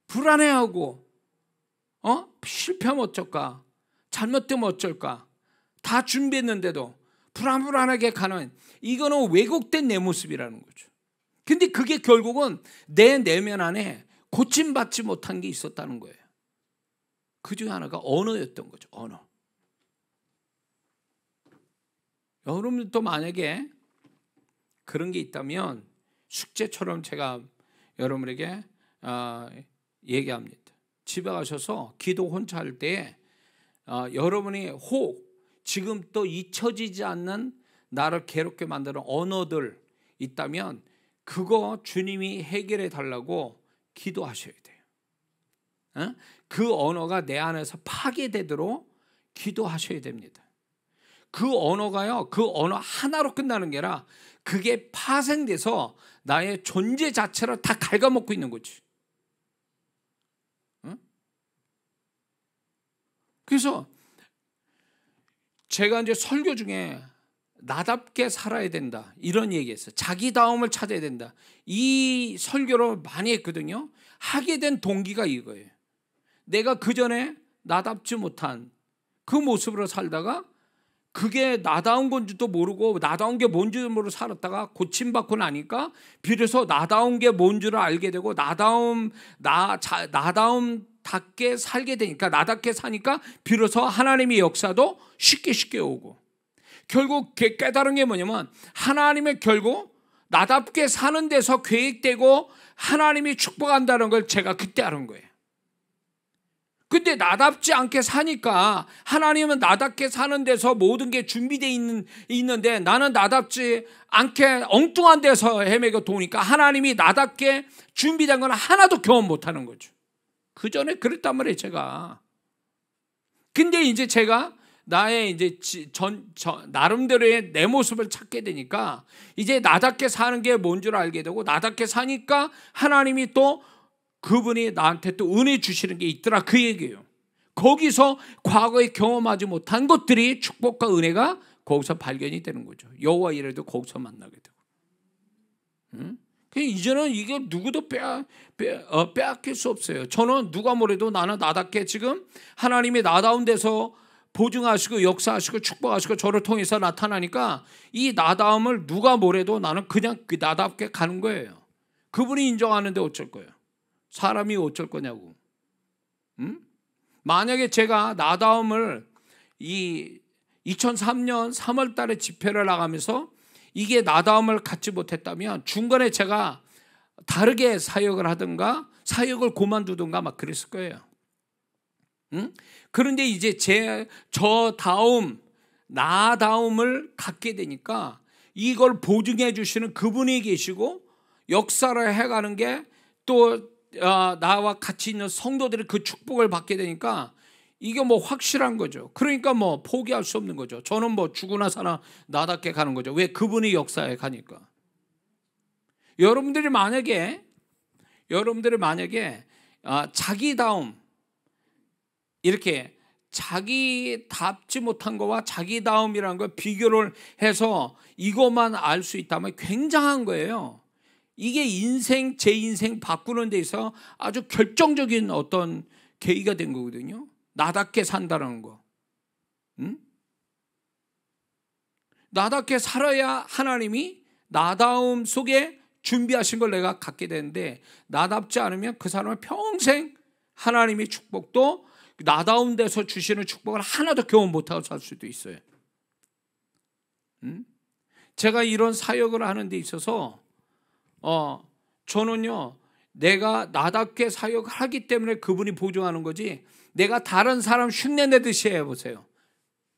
불안해하고 실패하면 어쩔까, 잘못되면 어쩔까, 다 준비했는데도 불안하게 가는, 이거는 왜곡된 내 모습이라는 거죠. 근데 그게 결국은 내 내면 안에 고침받지 못한 게 있었다는 거예요. 그 중에 하나가 언어였던 거죠. 언어. 여러분들도 만약에 그런 게 있다면 숙제처럼 제가 여러분에게 얘기합니다. 집에 가셔서 기도 혼자 할 때 여러분이 혹 지금 또 잊혀지지 않는 나를 괴롭게 만드는 언어들 있다면 그거 주님이 해결해 달라고 기도하셔야 돼요. 그 언어가 내 안에서 파괴되도록 기도하셔야 됩니다. 그 언어가요, 그 언어 하나로 끝나는 게 아니라 그게 파생돼서 나의 존재 자체를 다 갉아먹고 있는 거지. 그래서 제가 이제 설교 중에 나답게 살아야 된다, 이런 얘기했어요. 자기다움을 찾아야 된다, 이 설교를 많이 했거든요. 하게 된 동기가 이거예요. 내가 그전에 나답지 못한 그 모습으로 살다가 그게 나다운 건지도 모르고 나다운 게 뭔지도 모르고 살았다가 고침받고 나니까 비로소 나다운 게 뭔지를 알게 되고 나다움답게 살게 되니까, 나답게 사니까 비로소 하나님의 역사도 쉽게 오고, 결국 깨달은 게 뭐냐면 하나님의 결국 나답게 사는 데서 계획되고 하나님이 축복한다는 걸 제가 그때 알은 거예요. 근데 나답지 않게 사니까, 하나님은 나답게 사는 데서 모든 게 준비되어 있는데 나는 나답지 않게 엉뚱한 데서 헤매고 도니까 하나님이 나답게 준비된 건 하나도 경험 못하는 거죠. 그 전에 그랬단 말이에요, 제가. 근데 이제 제가 나의 이제 나름대로의 내 모습을 찾게 되니까 이제 나답게 사는 게 뭔 줄 알게 되고, 나답게 사니까 하나님이 또 그분이 나한테 또 은혜 주시는 게 있더라, 그 얘기예요. 거기서 과거에 경험하지 못한 것들이, 축복과 은혜가 거기서 발견이 되는 거죠. 여호와 이래도 거기서 만나게 되고. 이제는 이게 누구도 빼앗길 수 없어요. 저는 누가 뭐래도 나는 나답게 지금 하나님이 나다운 데서 보증하시고 역사하시고 축복하시고 저를 통해서 나타나니까 이 나다움을 누가 뭐래도 나는 그냥 그 나답게 가는 거예요. 그분이 인정하는데 어쩔 거예요? 사람이 어쩔 거냐고. 만약에 제가 나다움을 이 2003년 3월 달에 집회를 나가면서 이게 나다움을 갖지 못했다면 중간에 제가 다르게 사역을 하든가 사역을 그만두든가 막 그랬을 거예요. 그런데 이제 나다움을 갖게 되니까 이걸 보증해 주시는 그분이 계시고 역사를 해가는 게 또 나와 같이 있는 성도들이 그 축복을 받게 되니까 이게 뭐 확실한 거죠. 그러니까 뭐 포기할 수 없는 거죠. 저는 뭐 죽으나 사나 나답게 가는 거죠. 왜? 그분이 역사에 가니까. 여러분들이 만약에 자기다움, 이렇게 자기답지 못한 거와 자기다움이라는 걸 비교를 해서 이것만 알 수 있다면 굉장한 거예요. 이게 제 인생 바꾸는 데 있어 아주 결정적인 어떤 계기가 된 거거든요. 나답게 산다는 거. 나답게 살아야 하나님이 나다움 속에 준비하신 걸 내가 갖게 되는데, 나답지 않으면 그 사람은 평생 하나님의 축복도 나다운 데서 주시는 축복을 하나도 경험 못하고 살 수도 있어요. 제가 이런 사역을 하는 데 있어서 저는요, 내가 나답게 사역을 하기 때문에 그분이 보증하는 거지, 내가 다른 사람 흉내내듯이 해보세요.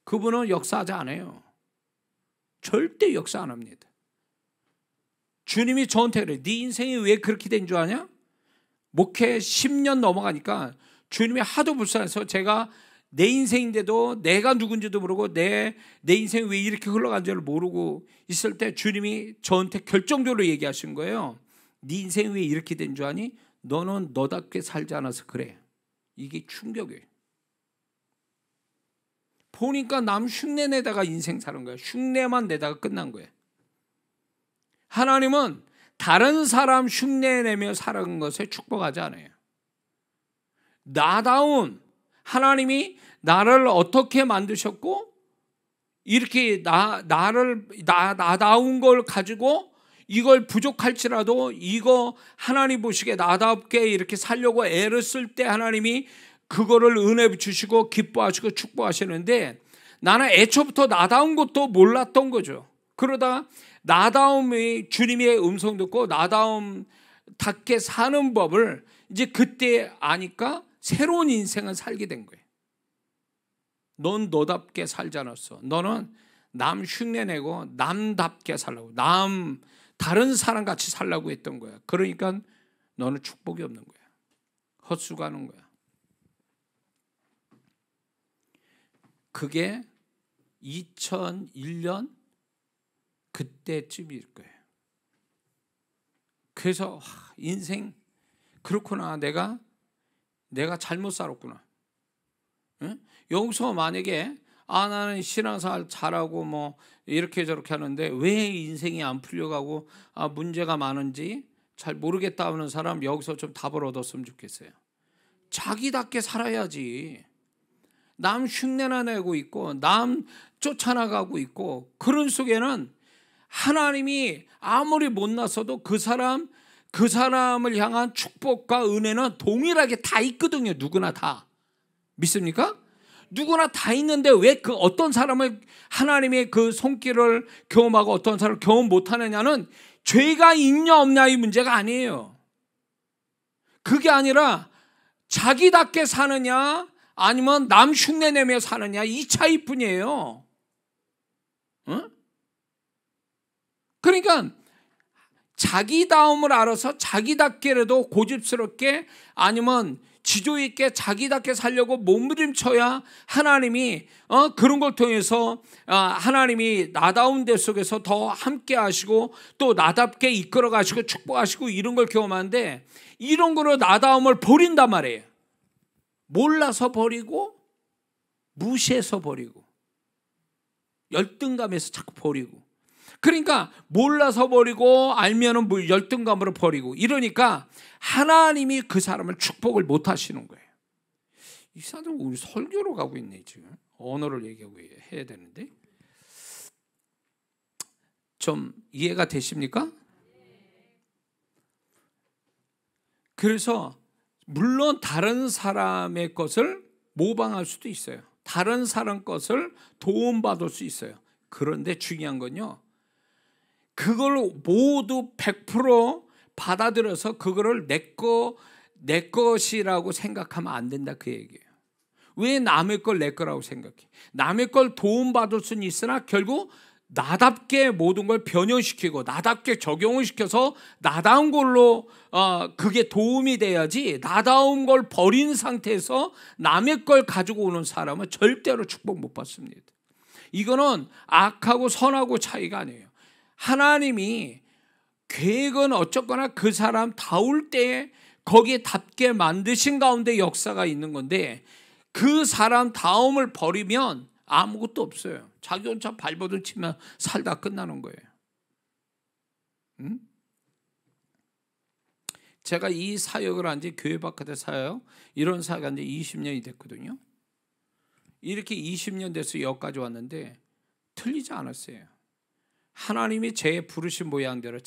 그분은 역사하지 않아요. 절대 역사 안 합니다. 주님이 저한테 그래. 네 인생이 왜 그렇게 된 줄 아냐? 목회 10년 넘어가니까 주님이 하도 불쌍해서 제가 내 인생인데도 내가 누군지도 모르고 내 인생이 왜 이렇게 흘러간 줄 모르고 있을 때 주님이 저한테 결정적으로 얘기하신 거예요. 네 인생이 왜 이렇게 된 줄 아니? 너는 너답게 살지 않아서 그래. 이게 충격이에요. 보니까 남 흉내 내다가 인생 사는 거예요. 흉내만 내다가 끝난 거예요. 하나님은 다른 사람 흉내 내며 살아간 것에 축복하지 않아요. 나다운 하나님이 나를 어떻게 만드셨고 이렇게 나다운 걸 가지고 이걸 부족할지라도 이거 하나님 보시기에 나답게 이렇게 살려고 애를 쓸 때 하나님이 그거를 은혜 주시고 기뻐하시고 축복하시는데, 나는 애초부터 나다운 것도 몰랐던 거죠. 그러다 나다움이 주님의 음성 듣고 나다움답게 사는 법을 이제 그때 아니까 새로운 인생을 살게 된 거예요. 넌 너답게 살지 않았어. 너는 남 흉내내고 남답게 살라고, 다른 사람 같이 살라고 했던 거야. 그러니까 너는 축복이 없는 거야. 헛수고하는 거야. 그게 2001년 그때쯤일 거예요. 그래서 인생 그렇구나, 내가 잘못 살았구나. 응? 여기서 만약에 나는 신앙생활 잘하고 뭐 이렇게 저렇게 하는데 왜 인생이 안 풀려가고 문제가 많은지 잘 모르겠다 하는 사람, 여기서 좀 답을 얻었으면 좋겠어요. 자기답게 살아야지. 남 흉내나 내고 있고 남 쫓아나가고 있고, 그런 속에는 하나님이 아무리 못났어도 그 사람을 향한 축복과 은혜는 동일하게 다 있거든요. 누구나 다. 믿습니까? 누구나 다 있는데 왜 그 어떤 사람을 하나님의 그 손길을 경험하고 어떤 사람을 경험 못하느냐는 죄가 있냐 없냐의 문제가 아니에요. 그게 아니라 자기답게 사느냐 아니면 남 흉내내며 사느냐, 이 차이뿐이에요. 응? 그러니까 자기다움을 알아서 자기답게라도 고집스럽게 아니면 지조 있게 자기답게 살려고 몸부림쳐야 하나님이 그런 걸 통해서 하나님이 나다운 데 속에서 더 함께 하시고 또 나답게 이끌어 가시고 축복하시고 이런 걸 경험하는데, 이런 거로 나다움을 버린단 말이에요. 몰라서 버리고 무시해서 버리고 열등감에서 자꾸 버리고, 그러니까 몰라서 버리고 알면은 뭐 열등감으로 버리고 이러니까 하나님이 그 사람을 축복을 못 하시는 거예요. 이 사람은 우리 설교로 가고 있네 지금. 언어를 얘기하고 해야 되는데 좀 이해가 되십니까? 그래서 물론 다른 사람의 것을 모방할 수도 있어요. 다른 사람 것을 도움받을 수 있어요. 그런데 중요한 건요, 그걸 모두 100% 받아들여서 그거를 내 것이라고 생각하면 안 된다 그 얘기예요. 왜 남의 걸 내 거라고 생각해? 남의 걸 도움받을 수는 있으나 결국 나답게 모든 걸 변형시키고 나답게 적용을 시켜서 나다운 걸로 그게 도움이 돼야지, 나다운 걸 버린 상태에서 남의 걸 가지고 오는 사람은 절대로 축복 못 받습니다. 이거는 악하고 선하고 차이가 아니에요. 하나님이 계획은 어쨌거나 그 사람 다울 때에 거기에 답게 만드신 가운데 역사가 있는 건데, 그 사람 다움을 버리면 아무것도 없어요. 자기 혼자 발버둥 치면 살다 끝나는 거예요. 제가 이 사역을 한 지, 교회 바깥의 사역, 이런 사역을 한 지 20년이 됐거든요. 이렇게 20년 돼서 여기까지 왔는데 틀리지 않았어요. 하나님이 제 부르신 모양대로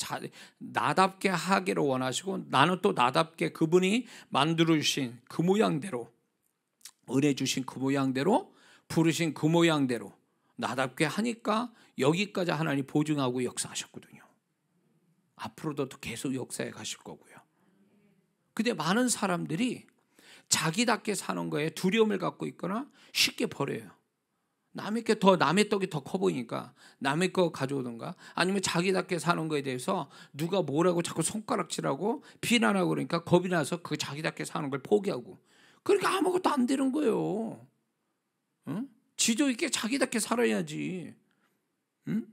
나답게 하기를 원하시고, 나는 또 나답게 그분이 만들어주신 그 모양대로, 은혜 주신 그 모양대로, 부르신 그 모양대로 나답게 하니까 여기까지 하나님 보증하고 역사하셨거든요. 앞으로도 또 계속 역사해 가실 거고요. 근데 많은 사람들이 자기답게 사는 거에 두려움을 갖고 있거나 쉽게 버려요. 남의 떡이 더 커 보이니까 남의 거 가져오던가, 아니면 자기답게 사는 거에 대해서 누가 뭐라고 자꾸 손가락질하고 비난하고 그러니까 겁이 나서 그 자기답게 사는 걸 포기하고, 그러니까 아무것도 안 되는 거예요. 응? 지조 있게 자기답게 살아야지. 응?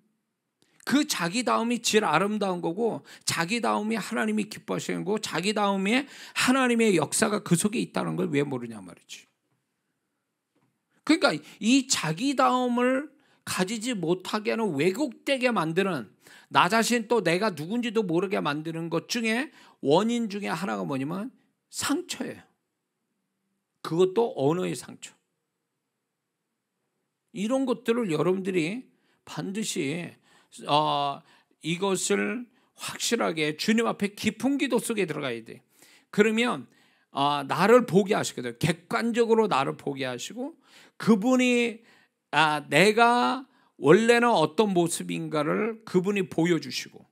그 자기다움이 제일 아름다운 거고, 자기다움이 하나님이 기뻐하시는 거고, 자기다움에 하나님의 역사가 그 속에 있다는 걸 왜 모르냐 말이지. 그러니까 이 자기다움을 가지지 못하게 하는, 왜곡되게 만드는, 나 자신 또 내가 누군지도 모르게 만드는 것 중에 원인 중에 하나가 뭐냐면 상처예요. 그것도 언어의 상처. 이런 것들을 여러분들이 반드시 이것을 확실하게 주님 앞에 깊은 기도 속에 들어가야 돼. 그러면 나를 보게 하시거든요. 객관적으로 나를 보게 하시고, 그분이 내가 원래는 어떤 모습인가를 그분이 보여주시고,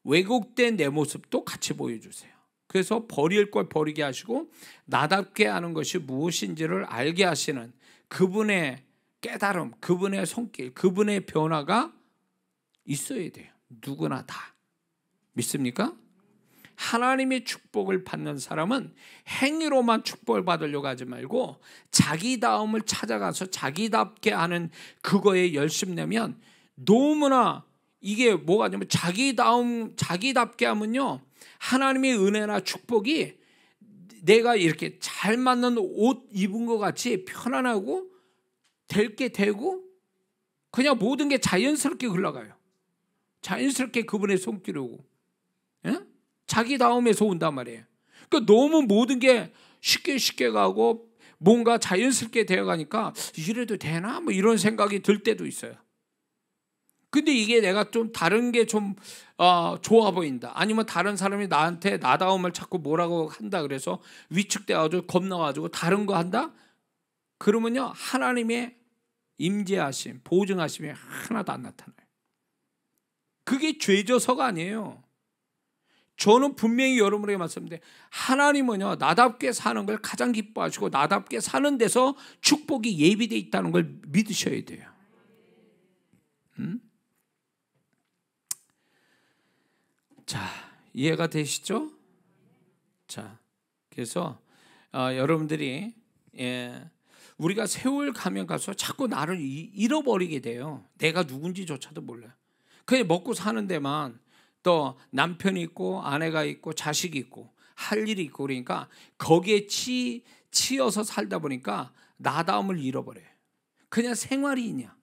왜곡된 내 모습도 같이 보여주세요. 그래서 버릴 걸 버리게 하시고, 나답게 하는 것이 무엇인지를 알게 하시는 그분의 깨달음, 그분의 손길, 그분의 변화가 있어야 돼요. 누구나 다. 믿습니까? 하나님의 축복을 받는 사람은 행위로만 축복을 받으려고 하지 말고 자기다움을 찾아가서 자기답게 하는 그거에 열심 내면, 너무나 이게 뭐가 되냐면, 자기답게 하면요, 하나님의 은혜나 축복이 내가 이렇게 잘 맞는 옷 입은 것 같이 편안하고 될 게 되고, 그냥 모든 게 자연스럽게 흘러가요. 자연스럽게 그분의 손길이 오고, 예? 자기다움에서 온단 말이에요. 그러니까 너무 모든 게 쉽게 가고 뭔가 자연스럽게 되어가니까 이래도 되나? 뭐 이런 생각이 들 때도 있어요. 근데 이게 내가 좀 다른 게 좀 좋아 보인다, 아니면 다른 사람이 나한테 나다움을 자꾸 뭐라고 한다 그래서 위축돼가지고 겁나가지고 다른 거 한다? 그러면요, 하나님의 임재하심, 보증하심이 하나도 안 나타나요. 그게 죄져서가 아니에요. 저는 분명히 여러분에게 말씀드립니다. 하나님은요, 나답게 사는 걸 가장 기뻐하시고, 나답게 사는 데서 축복이 예비되어 있다는 걸 믿으셔야 돼요. 자, 이해가 되시죠? 자, 그래서 여러분들이 우리가 세월 가면 갈수록 자꾸 나를 잃어버리게 돼요. 내가 누군지조차도 몰라요. 그냥 먹고 사는 데만 또 남편이 있고 아내가 있고 자식이 있고 할 일이 있고, 그러니까 거기에 치여서 살다 보니까 나다움을 잃어버려요. 그냥 생활이냐.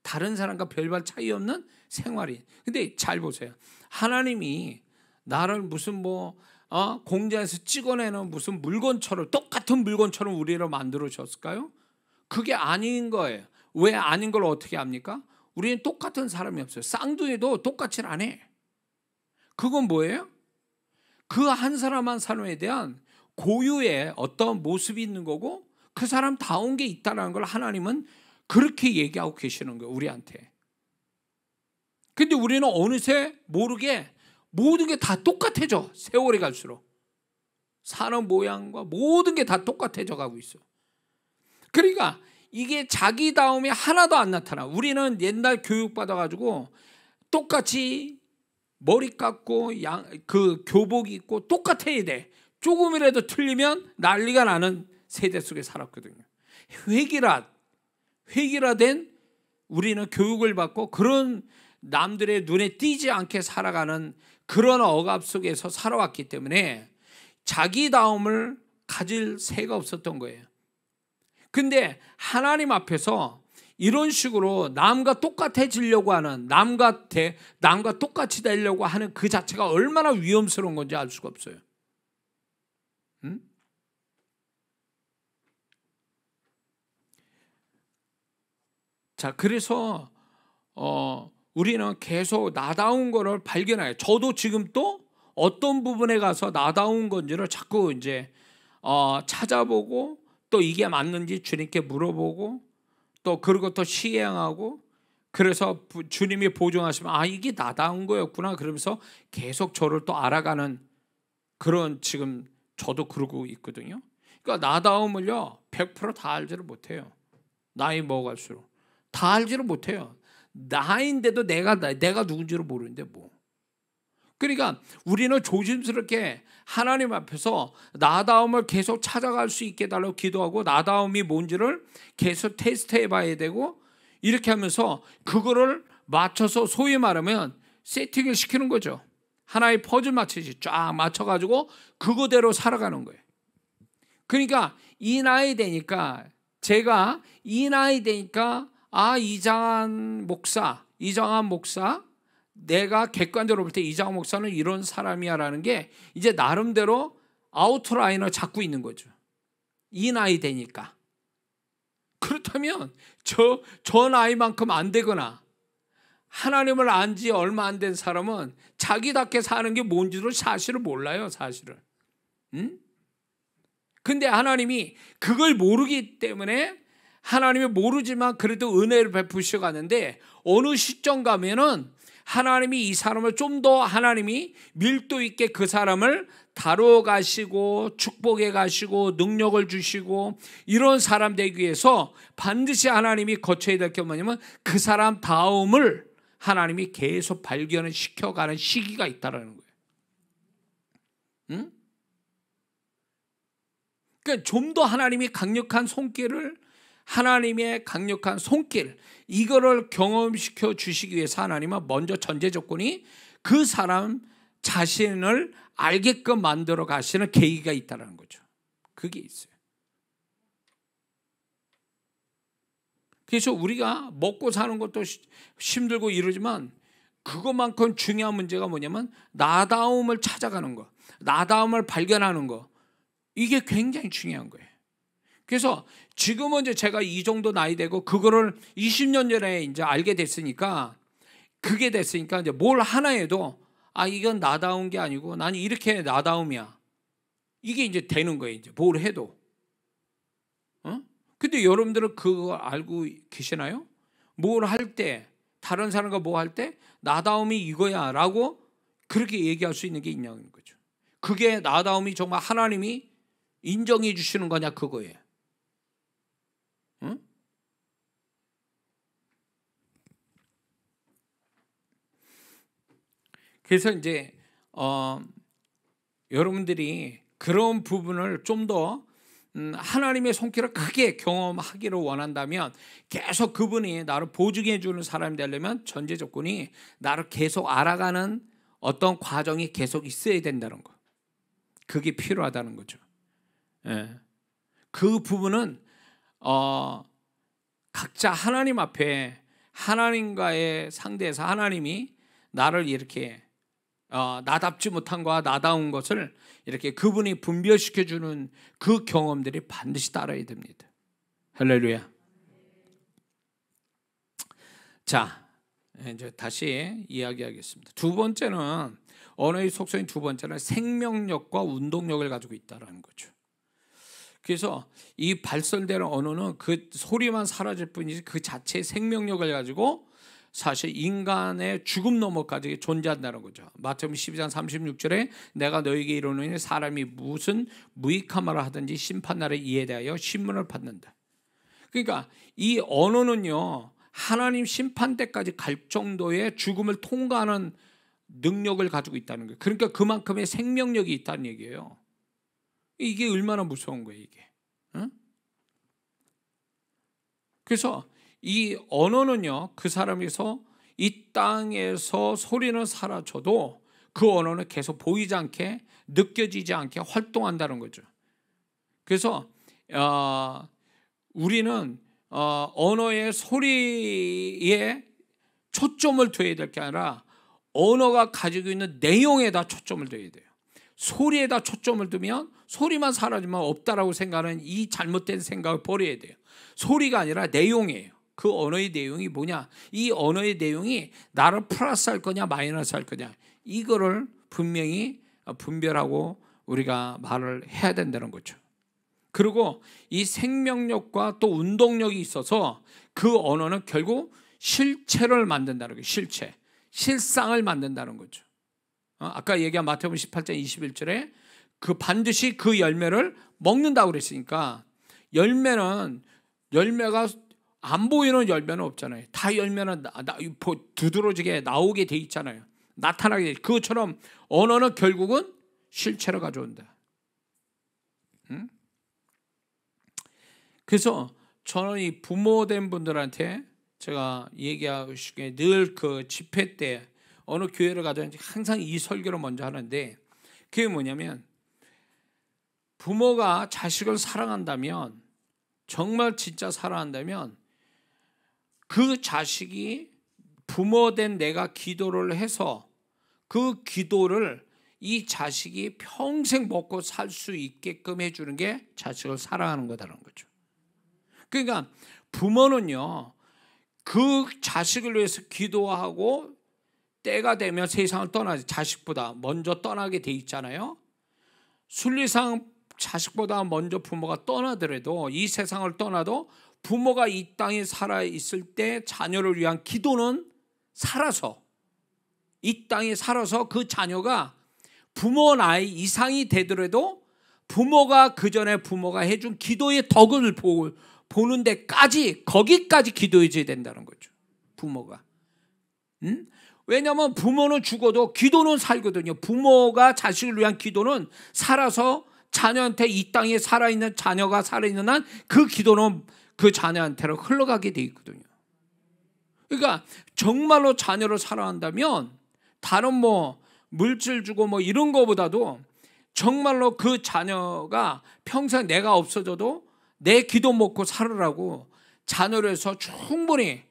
다른 사람과 별반 차이 없는 생활이. 근데 잘 보세요. 하나님이 나를 무슨 공장에서 찍어내는 무슨 물건처럼, 똑같은 물건처럼 우리를 만들어줬을까요? 그게 아닌 거예요. 왜 아닌 걸 어떻게 합니까? 우리는 똑같은 사람이 없어요. 쌍둥이도 똑같이 안 해. 그건 뭐예요? 그 한 사람 한 사람에 대한 고유의 어떤 모습이 있는 거고, 그 사람 다운 게 있다는 걸 하나님은 그렇게 얘기하고 계시는 거예요, 우리한테. 근데 우리는 어느새 모르게 모든 게 다 똑같아져. 세월이 갈수록 사는 모양과 모든 게 다 똑같아져 가고 있어. 그러니까 이게 자기다움이 하나도 안 나타나. 우리는 옛날 교육받아 가지고 똑같이 머리 깎고 그 교복 입고 똑같아야 돼. 조금이라도 틀리면 난리가 나는 세대 속에 살았거든요. 획일화된 우리는 교육을 받고 그런 남들의 눈에 띄지 않게 살아가는 그런 억압 속에서 살아왔기 때문에 자기다움을 가질 새가 없었던 거예요. 근데 하나님 앞에서 이런 식으로 남과 똑같아지려고 하는, 남과 똑같이 되려고 하는 그 자체가 얼마나 위험스러운 건지 알 수가 없어요. 자, 그래서 우리는 계속 나다운 거를 발견해요. 저도 지금 또 어떤 부분에 가서 나다운 건지를 자꾸 이제 찾아보고, 또 이게 맞는지 주님께 물어보고, 또 그리고 또 시행하고, 그래서 주님이 보증하시면 이게 나다운 거였구나, 그러면서 계속 저를 또 알아가는 그런, 지금 저도 그러고 있거든요. 그러니까 나다움을요 100% 다 알지를 못해요. 나이 먹어갈수록 다 알지를 못해요. 나인데도 내가 누군지를 모르는데 뭐. 그러니까 우리는 조심스럽게 하나님 앞에서 나다움을 계속 찾아갈 수 있게 달라고 기도하고, 나다움이 뭔지를 계속 테스트해 봐야 되고, 이렇게 하면서 그거를 맞춰서 소위 말하면 세팅을 시키는 거죠. 하나의 퍼즐 맞추듯이 쫙 맞춰가지고 그거대로 살아가는 거예요. 그러니까 이 나이 되니까, 제가 이 나이 되니까 이장한 목사, 내가 객관적으로 볼 때 이장한 목사는 이런 사람이야라는 게 이제 나름대로 아웃라인을 잡고 있는 거죠. 이 나이 되니까. 그렇다면 저 나이만큼 안 되거나 하나님을 안 지 얼마 안 된 사람은 자기답게 사는 게 뭔지를 사실을 몰라요, 사실을. 근데 하나님이 그걸 모르기 때문에, 하나님이 모르지만 그래도 은혜를 베푸셔 가는데, 어느 시점 가면은 하나님이 이 사람을 좀 더 하나님이 밀도 있게 그 사람을 다뤄 가시고 축복해 가시고 능력을 주시고, 이런 사람 되기 위해서 반드시 하나님이 거쳐야 될 게 뭐냐면 그 사람 다음을 하나님이 계속 발견을 시켜가는 시기가 있다라는 거예요. 그러니까 좀 더 하나님이 강력한 손길을, 하나님의 강력한 손길, 이거를 경험시켜 주시기 위해서 하나님은 먼저 전제 조건이 그 사람 자신을 알게끔 만들어 가시는 계기가 있다는 거죠. 그게 있어요. 그래서 우리가 먹고 사는 것도 힘들고 이러지만, 그것만큼 중요한 문제가 뭐냐면 나다움을 찾아가는 거, 나다움을 발견하는 거, 이게 굉장히 중요한 거예요. 그래서 지금은 이제 제가 이 정도 나이 되고 그거를 20년 전에 이제 알게 됐으니까, 그게 됐으니까 이제 뭘 하나 해도 이건 나다운 게 아니고 나는 이렇게 나다움이야, 이게 이제 되는 거예요. 이제 뭘 해도. 근데 여러분들은 그거 알고 계시나요? 뭘 할 때, 다른 사람과 뭐 할 때 나다움이 이거야 라고 그렇게 얘기할 수 있는 게 있냐는 거죠. 그게 나다움이 정말 하나님이 인정해 주시는 거냐, 그거예요. 그래서 이제 여러분들이 그런 부분을 좀 더 하나님의 손길을 크게 경험하기를 원한다면, 계속 그분이 나를 보증해 주는 사람이 되려면 전제 조건이 나를 계속 알아가는 어떤 과정이 계속 있어야 된다는 거, 그게 필요하다는 거죠. 그 부분은 각자 하나님 앞에 하나님과의 상대에서 하나님이 나를 이렇게 나답지 못한 것과 나다운 것을 이렇게 그분이 분별시켜주는 그 경험들이 반드시 따라야 됩니다. 할렐루야. 자, 이제 다시 이야기하겠습니다. 두 번째는, 언어의 속성인 두 번째는 생명력과 운동력을 가지고 있다는 거죠. 그래서 이 발설되는 언어는 그 소리만 사라질 뿐이지 그 자체의 생명력을 가지고 사실 인간의 죽음 너머까지 존재한다는 거죠. 마태복음 12장 36절에 내가 너에게 이르노니 사람이 무슨 무익한 말을 하든지 심판날에 이에 대하여 신문을 받는다. 그러니까 이 언어는요, 하나님 심판 때까지 갈 정도의 죽음을 통과하는 능력을 가지고 있다는 거예요. 그러니까 그만큼의 생명력이 있다는 얘기예요. 이게 얼마나 무서운 거예요, 이게. 응? 그래서 이 언어는요, 그 사람에서 이 땅에서 소리는 사라져도 그 언어는 계속 보이지 않게, 느껴지지 않게 활동한다는 거죠. 그래서 우리는 언어의 소리에 초점을 둬야 될 게 아니라 언어가 가지고 있는 내용에다 초점을 둬야 돼요. 소리에다 초점을 두면 소리만 사라지면 없다라고 생각하는 이 잘못된 생각을 버려야 돼요. 소리가 아니라 내용이에요. 그 언어의 내용이 뭐냐, 이 언어의 내용이 나를 플러스할 거냐 마이너스할 거냐, 이거를 분명히 분별하고 우리가 말을 해야 된다는 거죠. 그리고 이 생명력과 또 운동력이 있어서 그 언어는 결국 실체를 만든다는 거예요. 실상을 만든다는 거죠. 아까 얘기한 마태복음 18장 21절에 그 반드시 그 열매를 먹는다고 그랬으니까, 열매가 안 보이는 열매는 없잖아요. 다 열매는 두드러지게 나오게 돼 있잖아요. 나타나게 돼. 그것처럼 언어는 결국은 실체를 가져온다. 그래서 저는 이 부모된 분들한테 제가 얘기하시기에 늘 그 집회 때 어느 교회를 가든지 항상 이 설교를 먼저 하는데, 그게 뭐냐면, 부모가 자식을 사랑한다면, 정말 진짜 사랑한다면 그 자식이 부모된 내가 기도를 해서 그 기도를 이 자식이 평생 먹고 살 수 있게끔 해주는 게 자식을 사랑하는 거다라는 거죠. 그러니까 부모는요, 그 자식을 위해서 기도하고 때가 되면 세상을 떠나지, 자식보다 먼저 떠나게 돼 있잖아요. 순리상 자식보다 먼저 부모가 떠나더라도, 이 세상을 떠나도 부모가 이 땅에 살아있을 때 자녀를 위한 기도는 살아서, 이 땅에 살아서 그 자녀가 부모 나이 이상이 되더라도 부모가 그 전에 부모가 해준 기도의 덕을 보는 데까지, 거기까지 기도해줘야 된다는 거죠, 부모가. 왜냐하면 부모는 죽어도 기도는 살거든요. 부모가 자식을 위한 기도는 살아서 자녀한테, 이 땅에 살아있는 자녀가 살아있는 한 그 기도는 그 자녀한테로 흘러가게 돼 있거든요. 그러니까 정말로 자녀를 사랑한다면 다른 물질 주고 이런 거보다도 정말로 그 자녀가 평생 내가 없어져도 내 기도 먹고 살으라고 자녀를 해서 충분히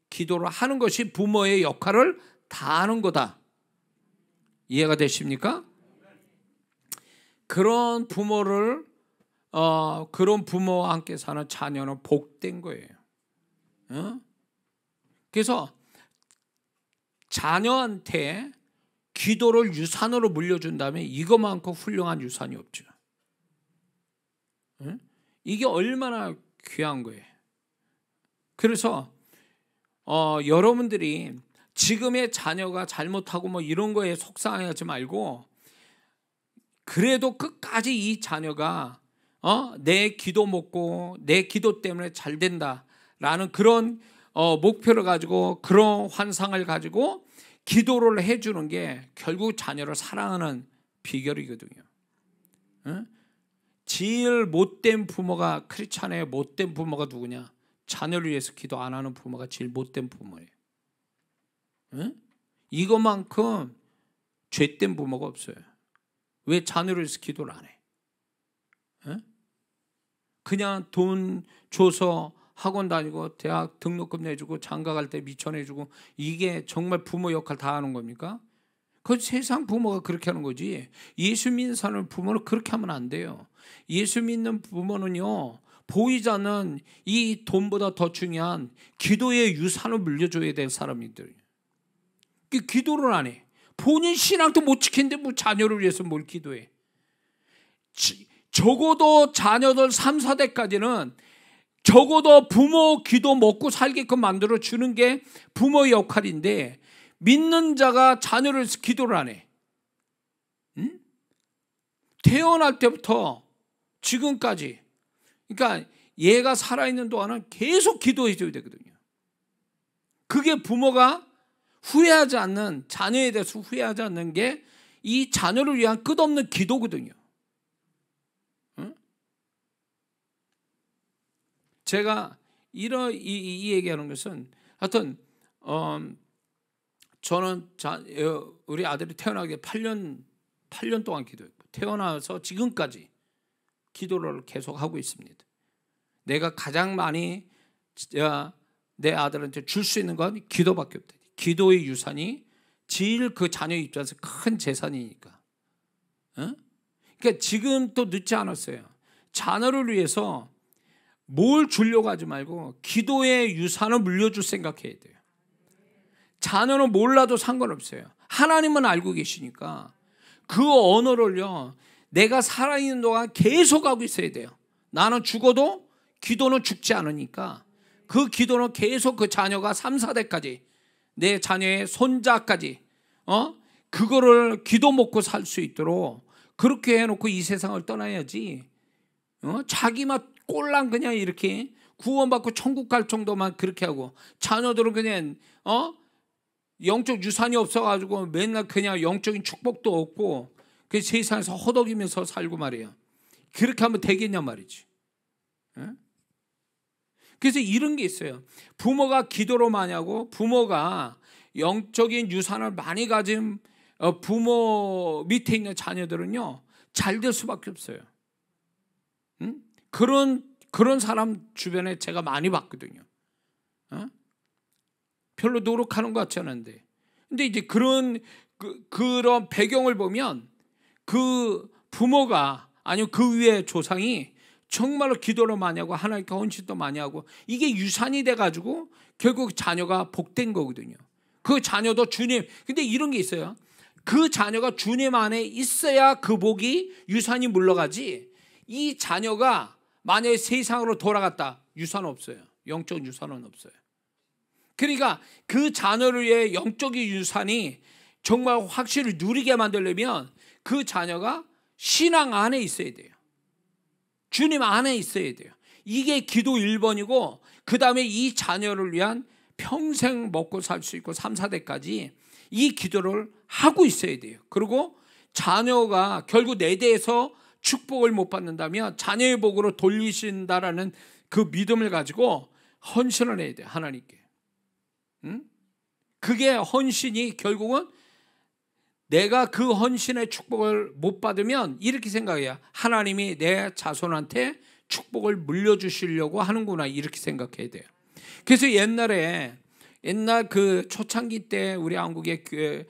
기도를 하는 것이 부모의 역할을 다하는 거다. 이해가 되십니까? 그런 부모와 함께 사는 자녀는 복된 거예요. 그래서 자녀한테 기도를 유산으로 물려준다면 이것만큼 훌륭한 유산이 없죠. 이게 얼마나 귀한 거예요. 그래서 여러분들이 지금의 자녀가 잘못하고 이런 거에 속상해하지 말고, 그래도 끝까지 이 자녀가 내 기도 먹고 내 기도 때문에 잘 된다라는 그런 목표를 가지고, 그런 환상을 가지고 기도를 해주는 게 결국 자녀를 사랑하는 비결이거든요. 제일 못된 부모가, 크리스찬의 못된 부모가 누구냐? 자녀를 위해서 기도 안 하는 부모가 제일 못된 부모예요. 이것만큼 죄된 부모가 없어요. 왜 자녀를 위해서 기도를 안 해? 그냥 돈 줘서 학원 다니고 대학 등록금 내주고 장가 갈 때 미천 해주고 이게 정말 부모 역할 다 하는 겁니까? 그 세상 부모가 그렇게 하는 거지. 예수 믿는 사람 부모는 그렇게 하면 안 돼요. 예수 믿는 부모는요, 보이지 않는 이 돈보다 더 중요한 기도의 유산을 물려줘야 될 사람이들. 기도를 안 해. 본인 신앙도 못 지키는데 뭐 자녀를 위해서 뭘 기도해. 적어도 자녀들 3, 4대까지는 적어도 부모 기도 먹고 살게끔 만들어 주는 게 부모의 역할인데, 믿는 자가 자녀를 위해서 기도를 안 해. 응? 태어날 때부터 지금까지. 그러니까 얘가 살아있는 동안은 계속 기도해 줘야 되거든요. 그게 부모가 후회하지 않는, 자녀에 대해서 후회하지 않는 게 이 자녀를 위한 끝없는 기도거든요. 응? 제가 이 얘기하는 것은 하여튼 저는 우리 아들이 태어나기 8년 동안 기도했고, 태어나서 지금까지 기도를 계속 하고 있습니다. 내가 가장 많이 내 아들한테 줄 수 있는 건 기도밖에 없다. 기도의 유산이 제일 그 자녀 입장에서 큰 재산이니까. 그러니까 지금 또 늦지 않았어요. 자녀를 위해서 뭘 주려고 하지 말고 기도의 유산을 물려줄 생각해야 돼요. 자녀는 몰라도 상관없어요. 하나님은 알고 계시니까 그 언어를요, 내가 살아있는 동안 계속 하고 있어야 돼요. 나는 죽어도 기도는 죽지 않으니까 그 기도는 계속 그 자녀가 3, 4대까지 내 자녀의 손자까지 그거를 기도 먹고 살 수 있도록 그렇게 해놓고 이 세상을 떠나야지. 자기만 꼴랑 그냥 이렇게 구원받고 천국 갈 정도만 그렇게 하고, 자녀들은 그냥 영적 유산이 없어가지고 맨날 그냥 영적인 축복도 없고 그 세상에서 허덕이면서 살고 말이에요. 그렇게 하면 되겠냐 말이지. 그래서 이런 게 있어요. 부모가 기도를 많이 하고 부모가 영적인 유산을 많이 가진 부모 밑에 있는 자녀들은요, 잘 될 수밖에 없어요. 그런 사람 주변에 제가 많이 봤거든요. 별로 노력하는 것 같지 않은데. 근데 이제 그런 배경을 보면 그 부모가 아니면 그 위에 조상이 정말로 기도를 많이 하고 하나님께 헌신도 많이 하고 이게 유산이 돼가지고 결국 자녀가 복된 거거든요. 그 자녀도 주님, 근데 이런 게 있어요. 그 자녀가 주님 안에 있어야 그 복이 유산이 물러가지, 이 자녀가 만약에 세상으로 돌아갔다, 유산 없어요. 영적 유산은 없어요. 그러니까 그 자녀를 위해 영적인 유산이 정말 확실히 누리게 만들려면 그 자녀가 신앙 안에 있어야 돼요. 주님 안에 있어야 돼요. 이게 기도 1번이고 그 다음에 이 자녀를 위한 평생 먹고 살 수 있고 3, 4대까지 이 기도를 하고 있어야 돼요. 그리고 자녀가 결국 내 대에서 축복을 못 받는다면 자녀의 복으로 돌리신다라는 그 믿음을 가지고 헌신을 해야 돼요. 하나님께. 그게 헌신이 결국은 내가 그 헌신의 축복을 못 받으면 이렇게 생각해요. 하나님이 내 자손한테 축복을 물려주시려고 하는구나, 이렇게 생각해야 돼요. 그래서 옛날 그 초창기 때 우리 한국에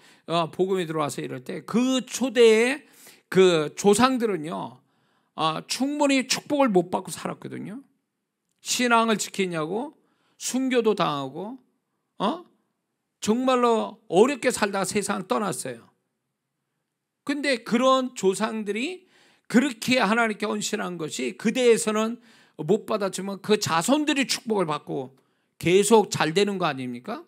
복음이 들어와서 이럴 때 그 초대의 그 조상들은요, 충분히 축복을 못 받고 살았거든요. 신앙을 지키냐고 순교도 당하고 정말로 어렵게 살다가 세상 떠났어요. 근데 그런 조상들이 그렇게 하나님께 헌신한 것이 그대에서는 못 받았지만 그 자손들이 축복을 받고 계속 잘 되는 거 아닙니까?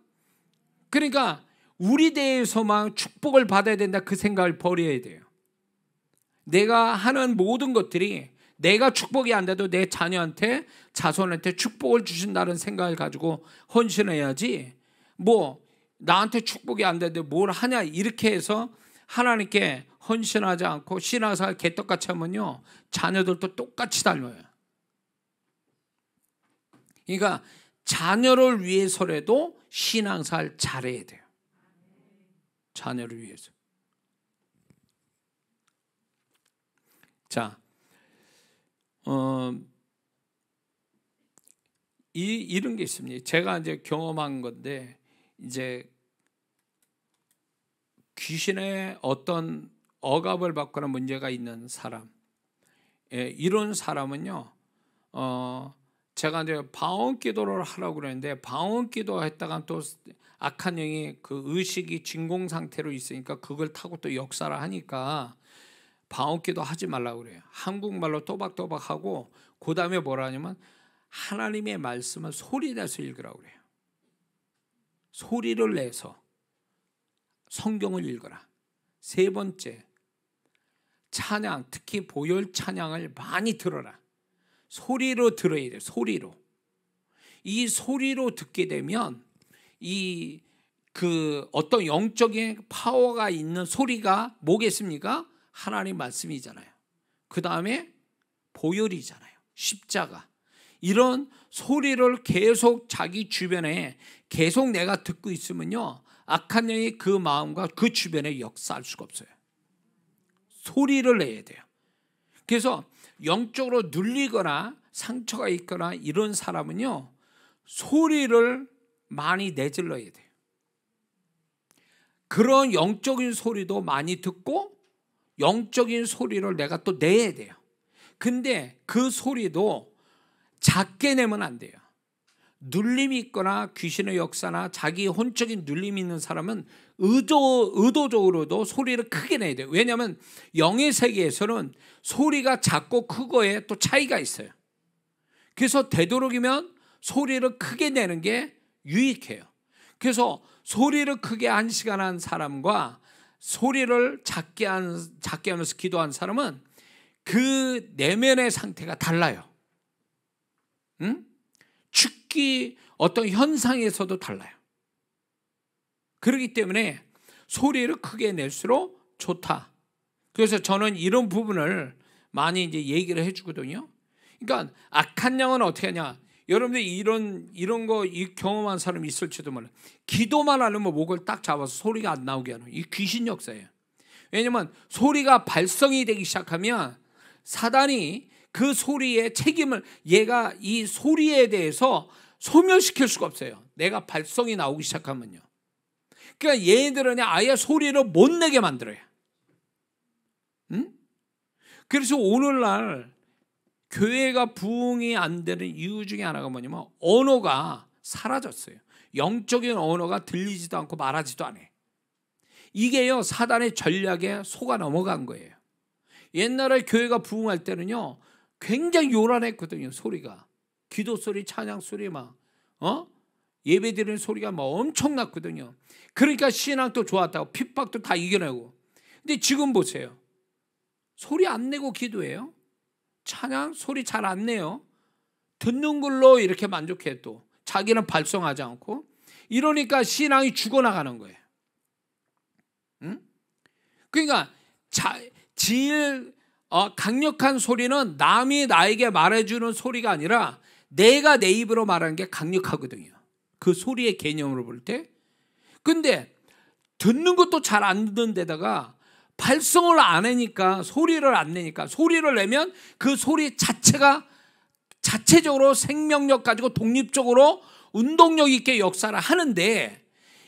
그러니까 우리 대에서만 축복을 받아야 된다, 그 생각을 버려야 돼요. 내가 하는 모든 것들이 내가 축복이 안 돼도 내 자녀한테, 자손한테 축복을 주신다는 생각을 가지고 헌신해야지, 뭐 나한테 축복이 안 되는데 뭘 하냐 이렇게 해서 하나님께 헌신하지 않고 신앙생활 개떡같이 하면요, 자녀들도 똑같이 닮아요. 그러니까 자녀를 위해서라도 신앙생활 잘해야 돼요. 자녀를 위해서. 자, 이런 게 있습니다. 제가 이제 경험한 건데, 이제 귀신의 어떤 억압을 받거나 문제가 있는 사람, 이런 사람은요, 제가 이제 방언 기도를 하라고 그랬는데, 방언 기도 했다가 또 악한 영이 그 의식이 진공 상태로 있으니까 그걸 타고 또 역사를 하니까 방언 기도 하지 말라고 그래요. 한국말로 또박또박 하고, 그 다음에 뭐라 하냐면 하나님의 말씀을 소리 내서 읽으라고 그래요. 소리를 내서 성경을 읽어라. 세 번째, 찬양, 특히 보혈 찬양을 많이 들어라. 소리로 들어야 돼요. 소리로. 이 소리로 듣게 되면 그 어떤 영적인 파워가 있는 소리가 뭐겠습니까? 하나님 말씀이잖아요. 그 다음에 보혈이잖아요. 십자가. 이런 소리를 계속 자기 주변에 계속 내가 듣고 있으면요, 악한 영이 그 마음과 그 주변에 역사할 수가 없어요. 소리를 내야 돼요. 그래서 영적으로 눌리거나 상처가 있거나 이런 사람은요, 소리를 많이 내질러야 돼요. 그런 영적인 소리도 많이 듣고 영적인 소리를 내가 또 내야 돼요. 근데 그 소리도 작게 내면 안 돼요. 눌림이 있거나 귀신의 역사나 자기 혼적인 눌림이 있는 사람은 의도적으로도 소리를 크게 내야 돼요. 왜냐하면 영의 세계에서는 소리가 작고 크고에 또 차이가 있어요. 그래서 되도록이면 소리를 크게 내는 게 유익해요. 그래서 소리를 크게 한 시간 한 사람과 소리를 작게 하면서 기도한 사람은 그 내면의 상태가 달라요. 응? 축기 어떤 현상에서도 달라요. 그렇기 때문에 소리를 크게 낼수록 좋다. 그래서 저는 이런 부분을 많이 이제 얘기를 해주거든요. 그러니까 악한 영은 어떻게 하냐? 여러분들 이런 거 경험한 사람이 있을지도 몰라요. 기도만 하면 목을 딱 잡아서 소리가 안 나오게 하는 이 귀신 역사예요. 왜냐면 소리가 발성이 되기 시작하면 사단이 그 소리의 책임을, 얘가 이 소리에 대해서 소멸시킬 수가 없어요. 내가 발성이 나오기 시작하면요. 그러니까 얘들은 아예 소리를 못 내게 만들어요. 응? 그래서 오늘날 교회가 부흥이 안 되는 이유 중에 하나가 뭐냐면 언어가 사라졌어요. 영적인 언어가 들리지도 않고 말하지도 않아요. 이게요, 사단의 전략에 속아 넘어간 거예요. 옛날에 교회가 부흥할 때는요, 굉장히 요란했거든요. 소리가. 기도 소리, 찬양 소리 막 예배 드리는 소리가 막 엄청났거든요. 그러니까 신앙도 좋았다고, 핍박도 다 이겨내고. 근데 지금 보세요. 소리 안 내고 기도해요. 찬양 소리 잘 안 내요. 듣는 걸로 이렇게 만족해. 또 자기는 발성하지 않고. 이러니까 신앙이 죽어나가는 거예요. 응? 그러니까 제일 강력한 소리는 남이 나에게 말해주는 소리가 아니라 내가 내 입으로 말하는 게 강력하거든요. 그 소리의 개념으로 볼 때. 근데 듣는 것도 잘 안 듣는 데다가 발성을 안 하니까, 소리를 안 내니까, 소리를 내면 그 소리 자체가 자체적으로 생명력 가지고 독립적으로 운동력 있게 역사를 하는데,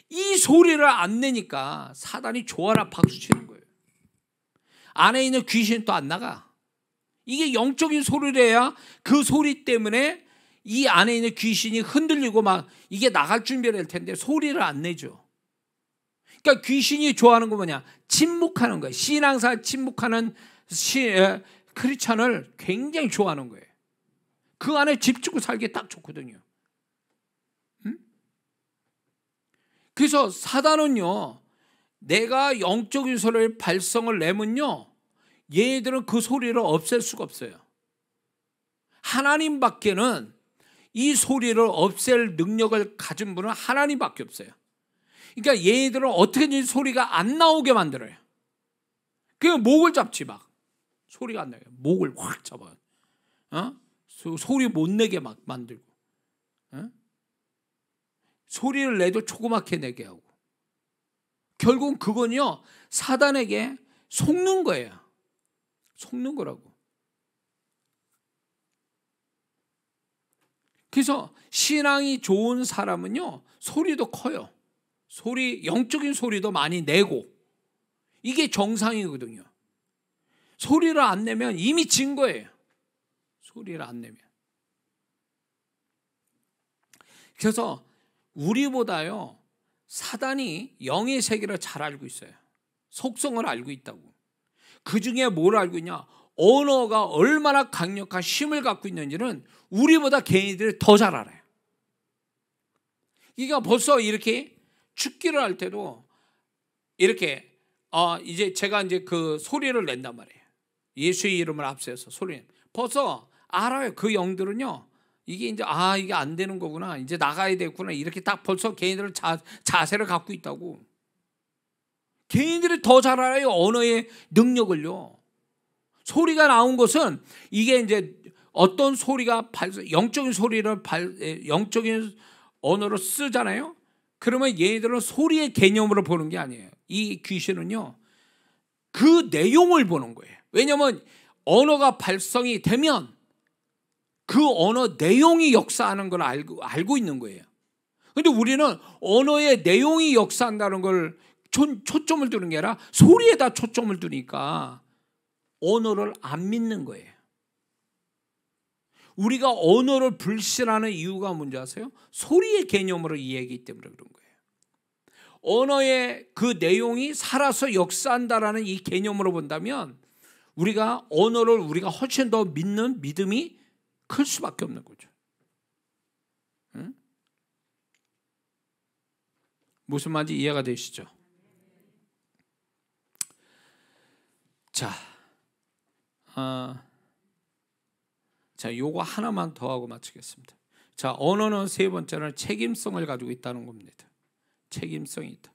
이 소리를 안 내니까 사단이 좋아라 박수 치는 거예요. 안에 있는 귀신이 또 안 나가. 이게 영적인 소리래야 그 소리 때문에 이 안에 있는 귀신이 흔들리고 막 이게 나갈 준비를 할 텐데 소리를 안 내죠. 그러니까 귀신이 좋아하는 거 뭐냐? 침묵하는 거예요. 신앙사 침묵하는 크리스찬을 굉장히 좋아하는 거예요. 그 안에 집중고 살기 딱 좋거든요. 응? 그래서 사단은요, 내가 영적인 소리를 발성을 내면요, 얘들은 그 소리를 없앨 수가 없어요. 하나님밖에는 이 소리를 없앨 능력을 가진 분은 하나님밖에 없어요. 그러니까 얘들은 어떻게든지 소리가 안 나오게 만들어요. 그냥 목을 잡지 막. 소리가 안 나게. 목을 확 잡아요. 소리 못 내게 막 만들고. 소리를 내도 조그맣게 내게 하고. 결국은 그건요, 사단에게 속는 거예요. 속는 거라고. 그래서 신앙이 좋은 사람은요, 소리도 커요. 영적인 소리도 많이 내고, 이게 정상이거든요. 소리를 안 내면 이미 진 거예요. 소리를 안 내면. 그래서 우리보다요, 사단이 영의 세계를 잘 알고 있어요. 속성을 알고 있다고. 그 중에 뭘 알고 있냐? 언어가 얼마나 강력한 힘을 갖고 있는지는 우리보다 걔네들이 더 잘 알아요. 그러니까 벌써 이렇게 죽기를 할 때도 이렇게 이제 제가 이제 그 소리를 낸단 말이에요. 예수의 이름을 앞세워서 소리. 벌써 알아요. 그 영들은요, 이게 이제 이게 안 되는 거구나, 이제 나가야 되겠구나, 이렇게 딱 벌써 걔네들은 자세를 갖고 있다고. 걔네들이 더 잘 알아요, 언어의 능력을요. 소리가 나온 것은 이게 이제 어떤 소리가 영적인 소리를 영적인 언어로 쓰잖아요. 그러면 얘네들은 소리의 개념으로 보는 게 아니에요. 이 귀신은요, 그 내용을 보는 거예요. 왜냐하면 언어가 발성이 되면 그 언어 내용이 역사하는 걸 알고 있는 거예요. 그런데 우리는 언어의 내용이 역사한다는 걸 초점을 두는 게 아니라 소리에다 초점을 두니까 언어를 안 믿는 거예요. 우리가 언어를 불신하는 이유가 뭔지 아세요? 소리의 개념으로 이해하기 때문에 그런 거예요. 언어의 그 내용이 살아서 역사한다라는 이 개념으로 본다면 우리가 언어를 우리가 훨씬 더 믿는 믿음이 클 수밖에 없는 거죠. 응? 무슨 말인지 이해가 되시죠? 자, 요거 하나만 더 하고 마치겠습니다. 자, 언어는 세 번째는 책임성을 가지고 있다는 겁니다. 책임성이 있다.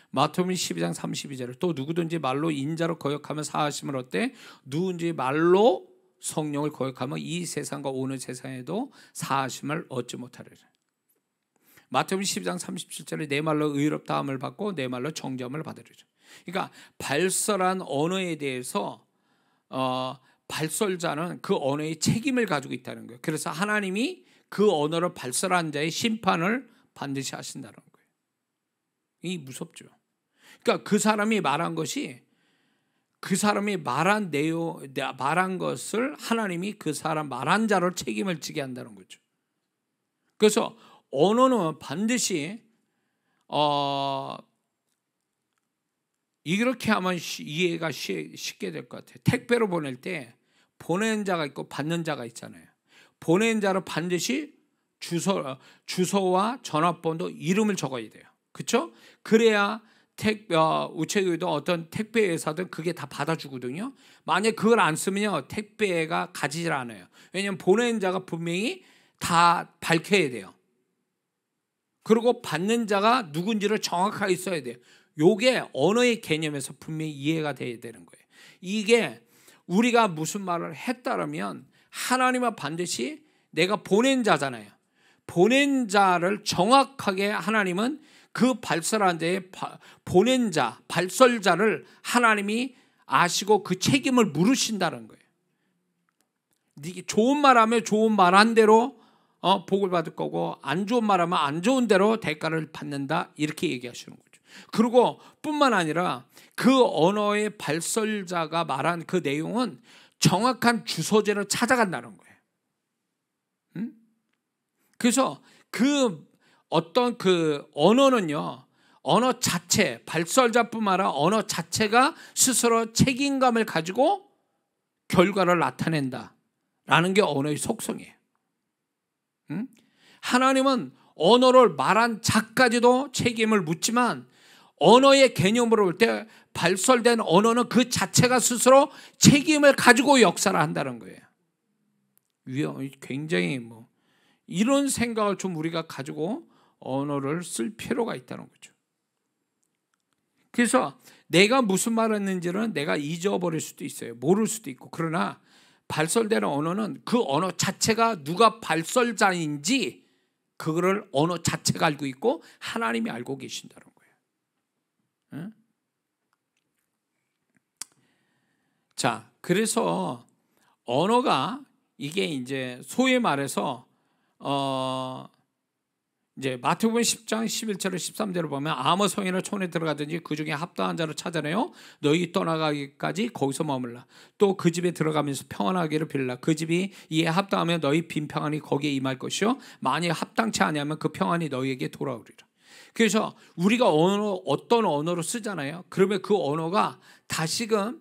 마태복음 12장 32절에 또 누구든지 말로 인자로 거역하면 사하심을 얻되 누구든지 말로 성령을 거역하면 이 세상과 오는 세상에도 사하심을 얻지 못하리라. 마태복음 12장 37절에 내 말로 의롭다함을 받고 내 말로 정죄함을 받으리라. 그러니까 발설한 언어에 대해서 발설자는 그 언어의 책임을 가지고 있다는 거예요. 그래서 하나님이 그 언어를 발설한 자의 심판을 반드시 하신다는 거예요. 이 무섭죠. 그러니까 그 사람이 말한 것이 그 사람이 말한 것을 하나님이 그 사람 말한 자로 책임을 지게 한다는 거죠. 그래서 언어는 반드시 이렇게 하면 이해가 쉽게 될 것 같아요. 택배로 보낼 때 보내는 자가 있고 받는 자가 있잖아요. 보내는 자로 반드시 주소와 전화번호, 이름을 적어야 돼요. 그렇죠? 그래야 우체국에도 어떤 택배 회사든 그게 다 받아주거든요. 만약 그걸 안 쓰면요, 택배가 가지질 않아요. 왜냐하면 보내는 자가 분명히 다 밝혀야 돼요. 그리고 받는 자가 누군지를 정확하게 써야 돼요. 요게 언어의 개념에서 분명히 이해가 돼야 되는 거예요. 이게 우리가 무슨 말을 했다면 하나님은 반드시 내가 보낸 자잖아요. 보낸 자를 정확하게 하나님은 그 발설한 자의 보낸 자, 발설자를 하나님이 아시고 그 책임을 물으신다는 거예요. 좋은 말하면 좋은 말한 대로 복을 받을 거고, 안 좋은 말하면 안 좋은 대로 대가를 받는다, 이렇게 얘기하시는 거죠. 그리고 뿐만 아니라 그 언어의 발설자가 말한 그 내용은 정확한 주소지를 찾아간다는 거예요. 그래서 어떤 언어는요, 언어 자체, 발설자뿐만 아니라 언어 자체가 스스로 책임감을 가지고 결과를 나타낸다라는 게 언어의 속성이에요. 하나님은 언어를 말한 자까지도 책임을 묻지만 언어의 개념으로 볼 때 발설된 언어는 그 자체가 스스로 책임을 가지고 역사를 한다는 거예요. 굉장히 이런 생각을 좀 우리가 가지고 언어를 쓸 필요가 있다는 거죠. 그래서 내가 무슨 말을 했는지는 내가 잊어버릴 수도 있어요. 모를 수도 있고. 그러나 발설되는 언어는 그 언어 자체가 누가 발설자인지 그거를 언어 자체가 알고 있고 하나님이 알고 계신다는 거예요. 응? 자, 그래서 언어가 이게 이제 소위 말해서 이제 마태복음 10장 11절에 13절을 보면 아무 성이나 촌에 들어가든지 그 중에 합당한 자를 찾아내요 너희 떠나가기까지 거기서 머물라. 또 그 집에 들어가면서 평안하기를 빌라. 그 집이 이에 합당하면 너희 빈 평안이 거기에 임할 것이요 만약 합당치 아니하면 그 평안이 너희에게 돌아오리라. 그래서 우리가 어떤 언어로 쓰잖아요. 그러면 그 언어가 다시금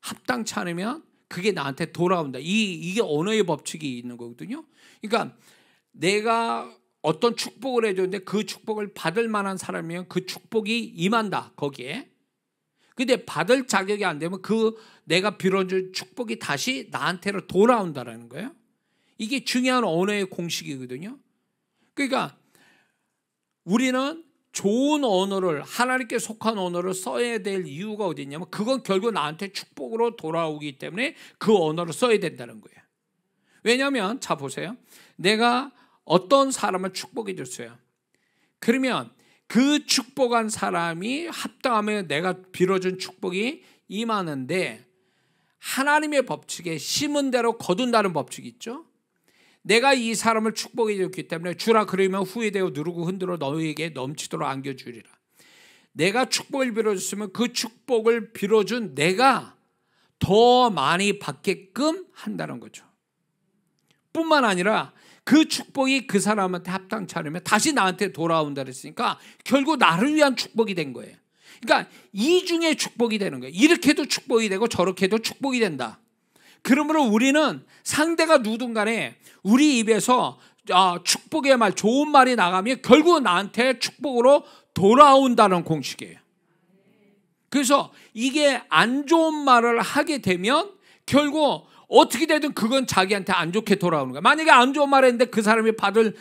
합당치 않으면 그게 나한테 돌아온다. 이게 언어의 법칙이 있는 거거든요. 그러니까 내가 어떤 축복을 해줬는데 그 축복을 받을 만한 사람이면 그 축복이 임한다 거기에. 근데 받을 자격이 안 되면 그 내가 빌어준 축복이 다시 나한테로 돌아온다라는 거예요. 이게 중요한 언어의 공식이거든요. 그러니까 우리는 좋은 언어를, 하나님께 속한 언어를 써야 될 이유가 어디 있냐면 그건 결국 나한테 축복으로 돌아오기 때문에 그 언어를 써야 된다는 거예요. 왜냐하면 자 보세요. 내가 어떤 사람을 축복해 줬어요. 그러면 그 축복한 사람이 합당하면 내가 빌어준 축복이 임하는데 하나님의 법칙에 심은 대로 거둔다는 법칙이 있죠. 내가 이 사람을 축복해 줬기 때문에 주라 그러면 후회되어 누르고 흔들어 너희에게 넘치도록 안겨주리라. 내가 축복을 빌어줬으면 그 축복을 빌어준 내가 더 많이 받게끔 한다는 거죠. 뿐만 아니라 그 축복이 그 사람한테 합당치 않으면 다시 나한테 돌아온다 그랬으니까 결국 나를 위한 축복이 된 거예요. 그러니까 이중의 축복이 되는 거예요. 이렇게도 축복이 되고 저렇게도 축복이 된다. 그러므로 우리는 상대가 누구든 간에 우리 입에서 축복의 말, 좋은 말이 나가면 결국 나한테 축복으로 돌아온다는 공식이에요. 그래서 이게 안 좋은 말을 하게 되면 결국 어떻게 되든 그건 자기한테 안 좋게 돌아오는 거야. 만약에 안 좋은 말 했는데 그 사람이 받을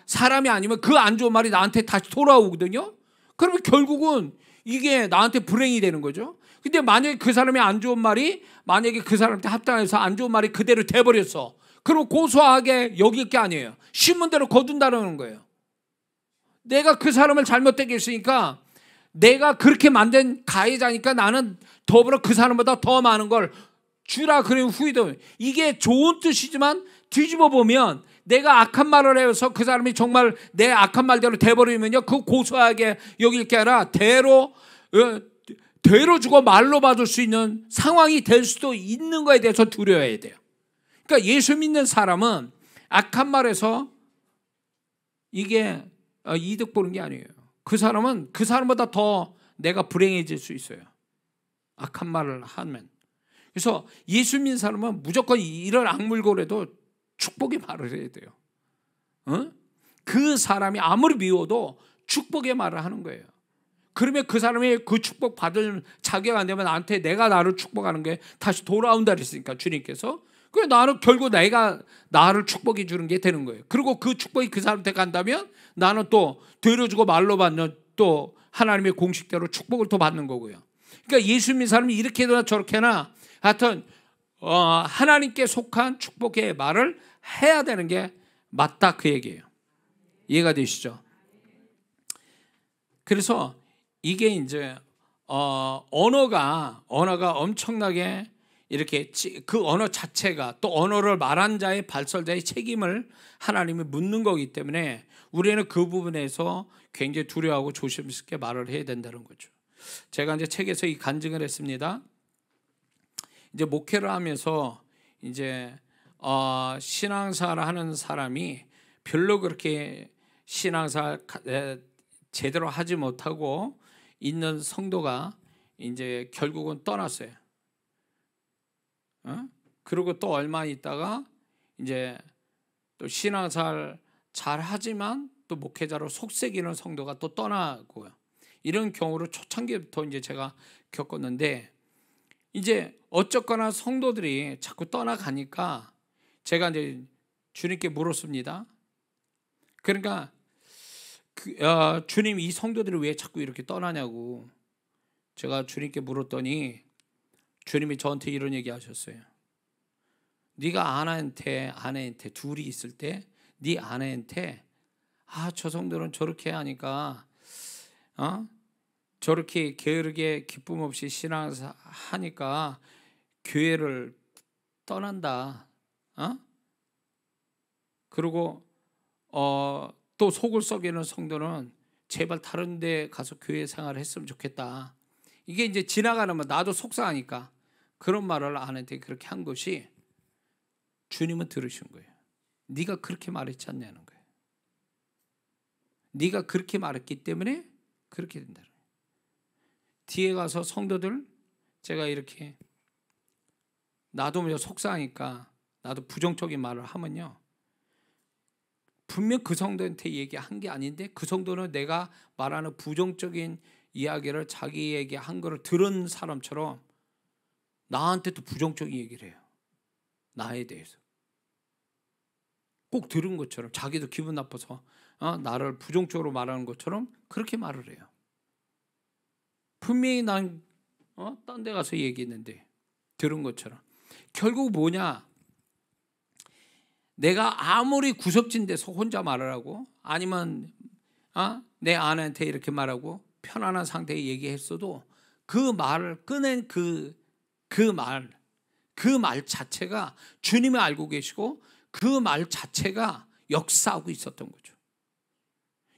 사람이 아니면 그 안 좋은 말이 나한테 다시 돌아오거든요. 그러면 결국은 이게 나한테 불행이 되는 거죠. 근데 만약에 그 사람이 안 좋은 말이 만약에 그 사람한테 합당해서 안 좋은 말이 그대로 돼버렸어. 그럼 고소하게 여길 게 아니에요. 심은 대로 거둔다는 거예요. 내가 그 사람을 잘못되게 했으니까 내가 그렇게 만든 가해자니까 나는 더불어 그 사람보다 더 많은 걸 주라 그러면 후회도. 이게 좋은 뜻이지만 뒤집어 보면 내가 악한 말을 해서 그 사람이 정말 내 악한 말대로 돼버리면요 그 고소하게 여길 게 아니라 대로 주고 말로 받을 수 있는 상황이 될 수도 있는 거에 대해서 두려워해야 돼요. 그러니까 예수 믿는 사람은 악한 말에서 이게 이득 보는 게 아니에요. 그 사람은 그 사람보다 더 내가 불행해질 수 있어요. 악한 말을 하면. 그래서 예수 믿는 사람은 무조건 이런 악물고래도 축복의 말을 해야 돼요. 그 사람이 아무리 미워도 축복의 말을 하는 거예요. 그러면 그 사람이 그 축복 받을 자격 안 되면 나한테 내가 나를 축복하는 게 다시 돌아온다 그랬으니까 주님께서. 그래 나는 결국 내가 나를 축복해 주는 게 되는 거예요. 그리고 그 축복이 그 사람한테 간다면 나는 또 되려주고 말로 받는 또 하나님의 공식대로 축복을 또 받는 거고요. 그러니까 예수 믿는 사람이 이렇게나 저렇게나 하여튼 하나님께 속한 축복의 말을 해야 되는 게 맞다 그 얘기예요. 이해가 되시죠? 그래서 이게 이제 언어가 엄청나게 이렇게 그 언어 자체가 또 언어를 말한 자의 발설자의 책임을 하나님이 묻는 거기 때문에 우리는 그 부분에서 굉장히 두려워하고 조심스럽게 말을 해야 된다는 거죠. 제가 이제 책에서 이 간증을 했습니다. 이제 목회를 하면서 이제 신앙생활을 하는 사람이 별로 그렇게 신앙생활 제대로 하지 못하고 있는 성도가 이제 결국은 떠났어요. 그리고 또 얼마 있다가 이제 또 신앙생활 잘 하지만 또 목회자로 속썩이는 성도가 또 떠나고요. 이런 경우를 초창기부터 이제 제가 겪었는데 이제 어쨌거나 성도들이 자꾸 떠나가니까 제가 이제 주님께 물었습니다. 그러니까 주님 이 성도들이 왜 자꾸 이렇게 떠나냐고 제가 주님께 물었더니 주님이 저한테 이런 얘기 하셨어요. 네가 아내한테 둘이 있을 때 네 아내한테 저 성도는 저렇게 하니까 저렇게 게으르게 기쁨 없이 신앙하니까 교회를 떠난다. 그리고 또 속을 썩이는 성도는 제발 다른 데 가서 교회 생활을 했으면 좋겠다. 이게 이제 지나가는 말, 나도 속상하니까 그런 말을 아내한테 그렇게 한 것이 주님은 들으신 거예요. 네가 그렇게 말했지 않냐는 거예요. 네가 그렇게 말했기 때문에 그렇게 된다는 거예요. 뒤에 가서 성도들 제가 이렇게 나도 속상하니까 나도 부정적인 말을 하면요, 분명 그 성도한테 얘기한 게 아닌데 그 성도는 내가 말하는 부정적인 이야기를 자기에게 한 거를 들은 사람처럼 나한테도 부정적인 얘기를 해요. 나에 대해서 꼭 들은 것처럼 자기도 기분 나빠서 나를 부정적으로 말하는 것처럼 그렇게 말을 해요. 분명히 난 딴 데 가서 얘기했는데 들은 것처럼. 결국 뭐냐, 내가 아무리 구석진 데서 혼자 말을 하고 아니면 내 아내한테 이렇게 말하고 편안한 상태에 얘기했어도 그 말을 꺼낸 그 말 자체가 주님이 알고 계시고 그 말 자체가 역사하고 있었던 거죠.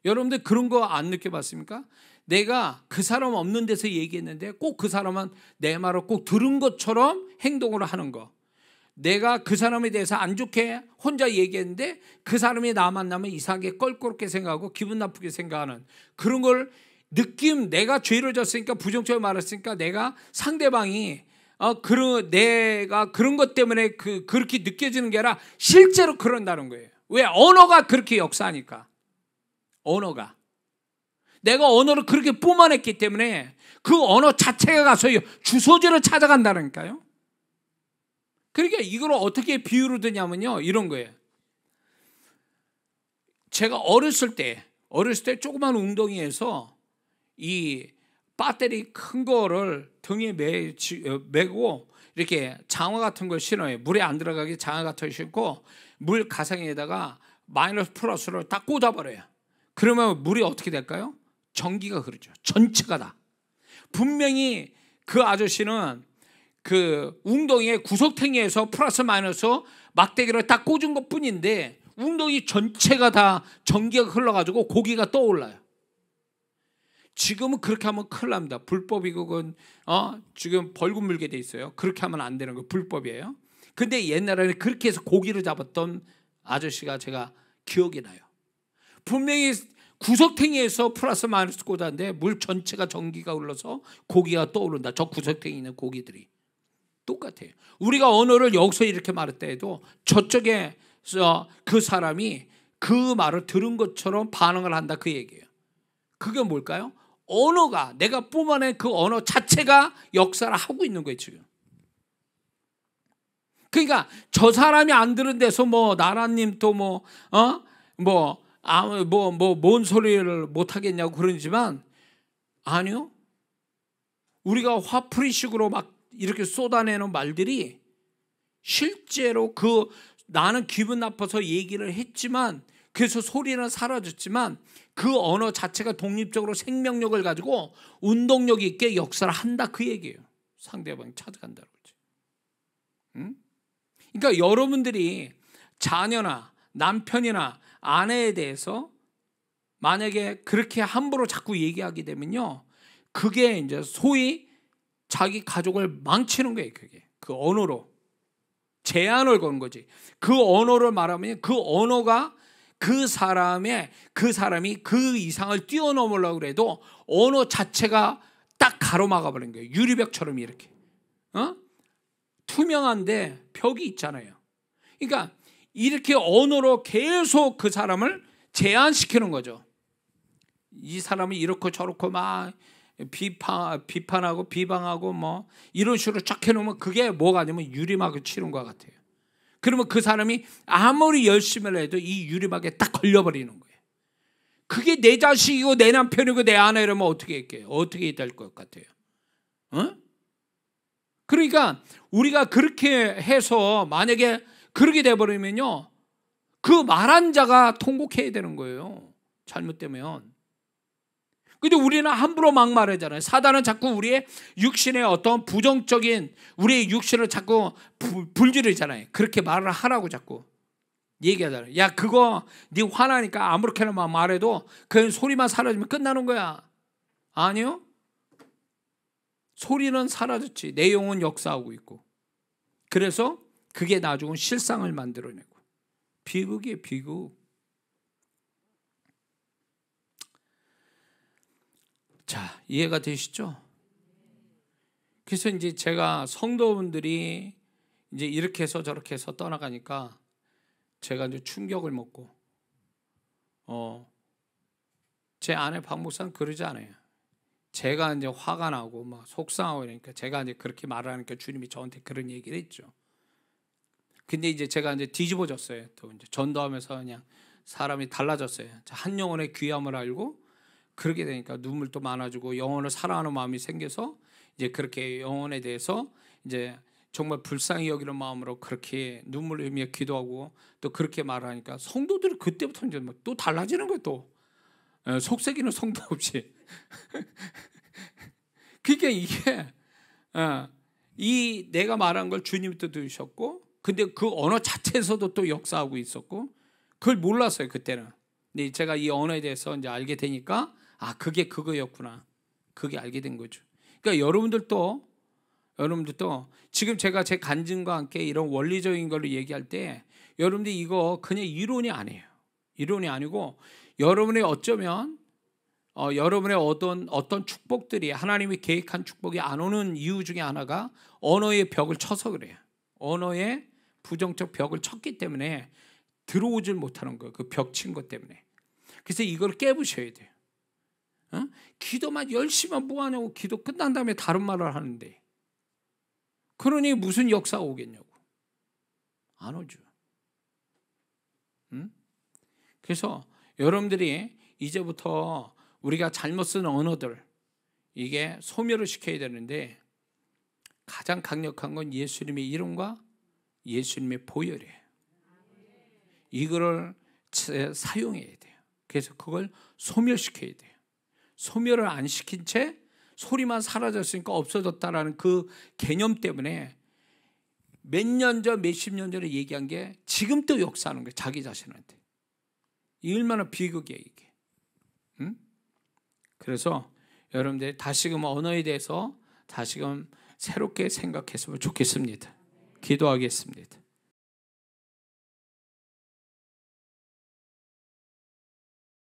여러분들 그런 거 안 느껴봤습니까? 내가 그 사람 없는 데서 얘기했는데 꼭 그 사람은 내 말을 꼭 들은 것처럼 행동을 하는 거. 내가 그 사람에 대해서 안 좋게 혼자 얘기했는데 그 사람이 나 만나면 이상하게 껄끄럽게 생각하고 기분 나쁘게 생각하는 그런 걸 느낌, 내가 죄를 졌으니까 부정적으로 말했으니까 내가 상대방이 내가 그런 것 때문에 그렇게 느껴지는 게 아니라 실제로 그런다는 거예요. 왜? 언어가 그렇게 역사하니까. 언어가. 내가 언어를 그렇게 뿜어냈기 때문에 그 언어 자체가 가서 주소지를 찾아간다니까요. 그러니까 이걸 어떻게 비유로 드냐면요, 이런 거예요. 제가 어렸을 때 조그만 웅덩이에서 이 배터리 큰 거를 등에 메고 이렇게 장화 같은 걸 신어요. 물에 안 들어가게 장화 같은 걸 신고 물 가상에다가 마이너스 플러스를 딱 꽂아버려요. 그러면 물이 어떻게 될까요? 전기가 흐르죠. 전체가 다. 분명히 그 아저씨는 그 웅덩이에 구석탱이에서 플러스 마이너스 막대기를 딱 꽂은 것 뿐인데 웅덩이 전체가 다 전기가 흘러가지고 고기가 떠올라요. 지금은 그렇게 하면 큰일 납니다. 불법이 그건 지금 벌금 물게 돼 있어요. 그렇게 하면 안 되는 거 불법이에요. 근데 옛날에는 그렇게 해서 고기를 잡았던 아저씨가 제가 기억이 나요. 분명히 구석탱이에서 플러스 마이너스 꽂았는데 물 전체가 전기가 흘러서 고기가 떠오른다. 저 구석탱이에 있는 고기들이 똑같아요. 우리가 언어를 여기서 이렇게 말했다 해도 저쪽에 그 사람이 그 말을 들은 것처럼 반응을 한다, 그 얘기예요. 그게 뭘까요? 언어가, 내가 뿜어낸 그 언어 자체가 역사를 하고 있는 거예요 지금. 그러니까 저 사람이 안 들은 데서 나라님 또 뭔 소리를 못 하겠냐고 그러지만 아니요. 우리가 화풀이식으로 막 이렇게 쏟아내는 말들이 실제로 나는 기분 나빠서 얘기를 했지만 그래서 소리는 사라졌지만 그 언어 자체가 독립적으로 생명력을 가지고 운동력 있게 역사를 한다, 그 얘기예요. 상대방이 찾아간다고 그러지. 응? 그러니까 여러분들이 자녀나 남편이나 아내에 대해서 만약에 그렇게 함부로 자꾸 얘기하게 되면요, 그게 이제 소위 자기 가족을 망치는 거예요. 그게 그 언어로 제한을 거는 거지. 그 언어를 말하면 그 언어가 그 사람이 그 이상을 뛰어넘으려고 그래도 언어 자체가 딱 가로막아 버린 거예요. 유리벽처럼 이렇게 투명한데 벽이 있잖아요. 그러니까 이렇게 언어로 계속 그 사람을 제한시키는 거죠. 이 사람은 이렇고 저렇고 막 비판하고 비방하고 이런 식으로 쫙 해놓으면 그게 뭐가 아니면 유리막을 치는 것 같아요. 그러면 그 사람이 아무리 열심히 해도 이 유리막에 딱 걸려버리는 거예요. 그게 내 자식이고 내 남편이고 내 아내 이러면 어떻게 할게요? 어떻게 될 것 같아요? 그러니까 우리가 그렇게 해서 만약에 그렇게 돼버리면요, 그 말한 자가 통곡해야 되는 거예요. 잘못되면. 근데 우리는 함부로 막 말하잖아요. 사단은 자꾸 우리의 육신의 어떤 부정적인 우리의 육신을 자꾸 불지르잖아요. 그렇게 말을 하라고 자꾸. 얘기하잖아요. 야, 그거 네 화나니까 아무렇게나 말해도 그 소리만 사라지면 끝나는 거야. 아니요. 소리는 사라졌지. 내용은 역사하고 있고. 그래서 그게 나중에 실상을 만들어내고. 비극이에요, 비극. 자, 이해가 되시죠? 그래서 이제 제가 성도분들이 이제 이렇게 해서 저렇게 해서 떠나가니까 제가 이제 충격을 먹고, 제 아내 박 목사는 그러지 않아요. 제가 이제 화가 나고 막 속상하고 그러니까 제가 이제 그렇게 말하니까 주님이 저한테 그런 얘기를 했죠. 근데 이제 제가 이제 뒤집어졌어요. 또 이제 전도하면서 그냥 사람이 달라졌어요. 한 영혼의 귀함을 알고 그렇게 되니까 눈물도 많아지고 영혼을 사랑하는 마음이 생겨서 이제 그렇게 영혼에 대해서 이제 정말 불쌍히 여기는 마음으로 그렇게 눈물을 흘리며 기도하고 또 그렇게 말하니까 성도들이 그때부터 이제 또 달라지는 거예요. 또 속색이는 성도 없이. 그러니까 이게 이 내가 말한 걸 주님이 또 들으셨고, 근데 그 언어 자체에서도 또 역사하고 있었고, 그걸 몰랐어요 그때는. 근데 제가 이 언어에 대해서 이제 알게 되니까 아, 그게 그거였구나. 그게 알게 된 거죠. 그러니까 여러분들도 지금 제가 제 간증과 함께 이런 원리적인 걸로 얘기할 때 여러분들 이거 그냥 이론이 아니에요. 이론이 아니고 여러분의 어쩌면 여러분의 어떤 축복들이 하나님이 계획한 축복이 안 오는 이유 중에 하나가 언어의 벽을 쳐서 그래요. 언어의 부정적 벽을 쳤기 때문에 들어오질 못하는 거예요. 그 벽 친 것 때문에. 그래서 이걸 깨부셔야 돼요. 기도만 열심히 뭐하냐고 기도 끝난 다음에 다른 말을 하는데 그러니 무슨 역사가 오겠냐고. 안 오죠. 그래서 여러분들이 이제부터 우리가 잘못 쓰는 언어들 이게 소멸을 시켜야 되는데 가장 강력한 건 예수님의 이름과 예수님의 보혈이에요. 이거를 사용해야 돼요. 그래서 그걸 소멸시켜야 돼요. 소멸을 안 시킨 채 소리만 사라졌으니까 없어졌다라는 그 개념 때문에 몇 년 전, 몇십 년 전에 얘기한 게 지금 또 역사하는 거예요. 자기 자신한테. 이 얼마나 비극이에요 이게. 그래서 여러분들 다시금 언어에 대해서 다시금 새롭게 생각했으면 좋겠습니다. 기도하겠습니다.